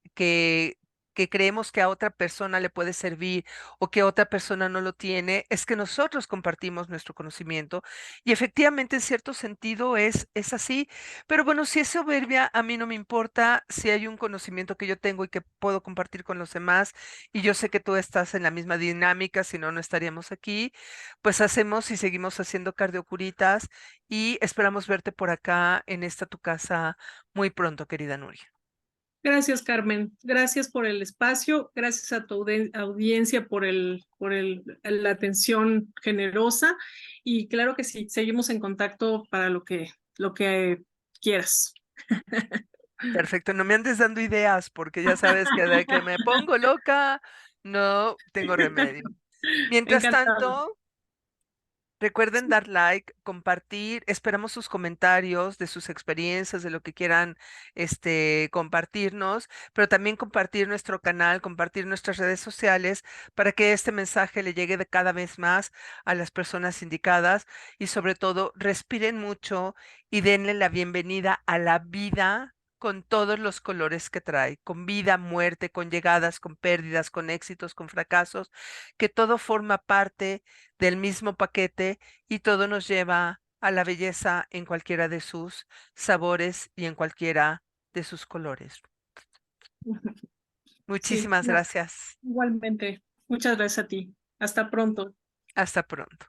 que creemos que a otra persona le puede servir o que otra persona no lo tiene, es que nosotros compartimos nuestro conocimiento y efectivamente en cierto sentido es así, pero bueno, si es soberbia, a mí no me importa si hay un conocimiento que yo tengo y que puedo compartir con los demás y yo sé que tú estás en la misma dinámica, si no, no estaríamos aquí, pues hacemos y seguimos haciendo cardiocuritas y esperamos verte por acá en esta tu casa muy pronto, querida Nuria. Gracias, Carmen. Gracias por el espacio. Gracias a tu audiencia la atención generosa. Y claro que sí, seguimos en contacto para lo que quieras. Perfecto, no me andes dando ideas porque ya sabes que de que me pongo loca, no tengo remedio. Mientras Encantado. tanto, recuerden Sí. dar like, compartir, esperamos sus comentarios de sus experiencias, de lo que quieran compartirnos, pero también compartir nuestro canal, compartir nuestras redes sociales para que este mensaje le llegue de cada vez más a las personas indicadas y sobre todo respiren mucho y denle la bienvenida a la vida con todos los colores que trae, con vida, muerte, con llegadas, con pérdidas, con éxitos, con fracasos, que todo forma parte del mismo paquete y todo nos lleva a la belleza en cualquiera de sus sabores y en cualquiera de sus colores. Sí, Muchísimas no, gracias. igualmente. Muchas gracias a ti. Hasta pronto. Hasta pronto.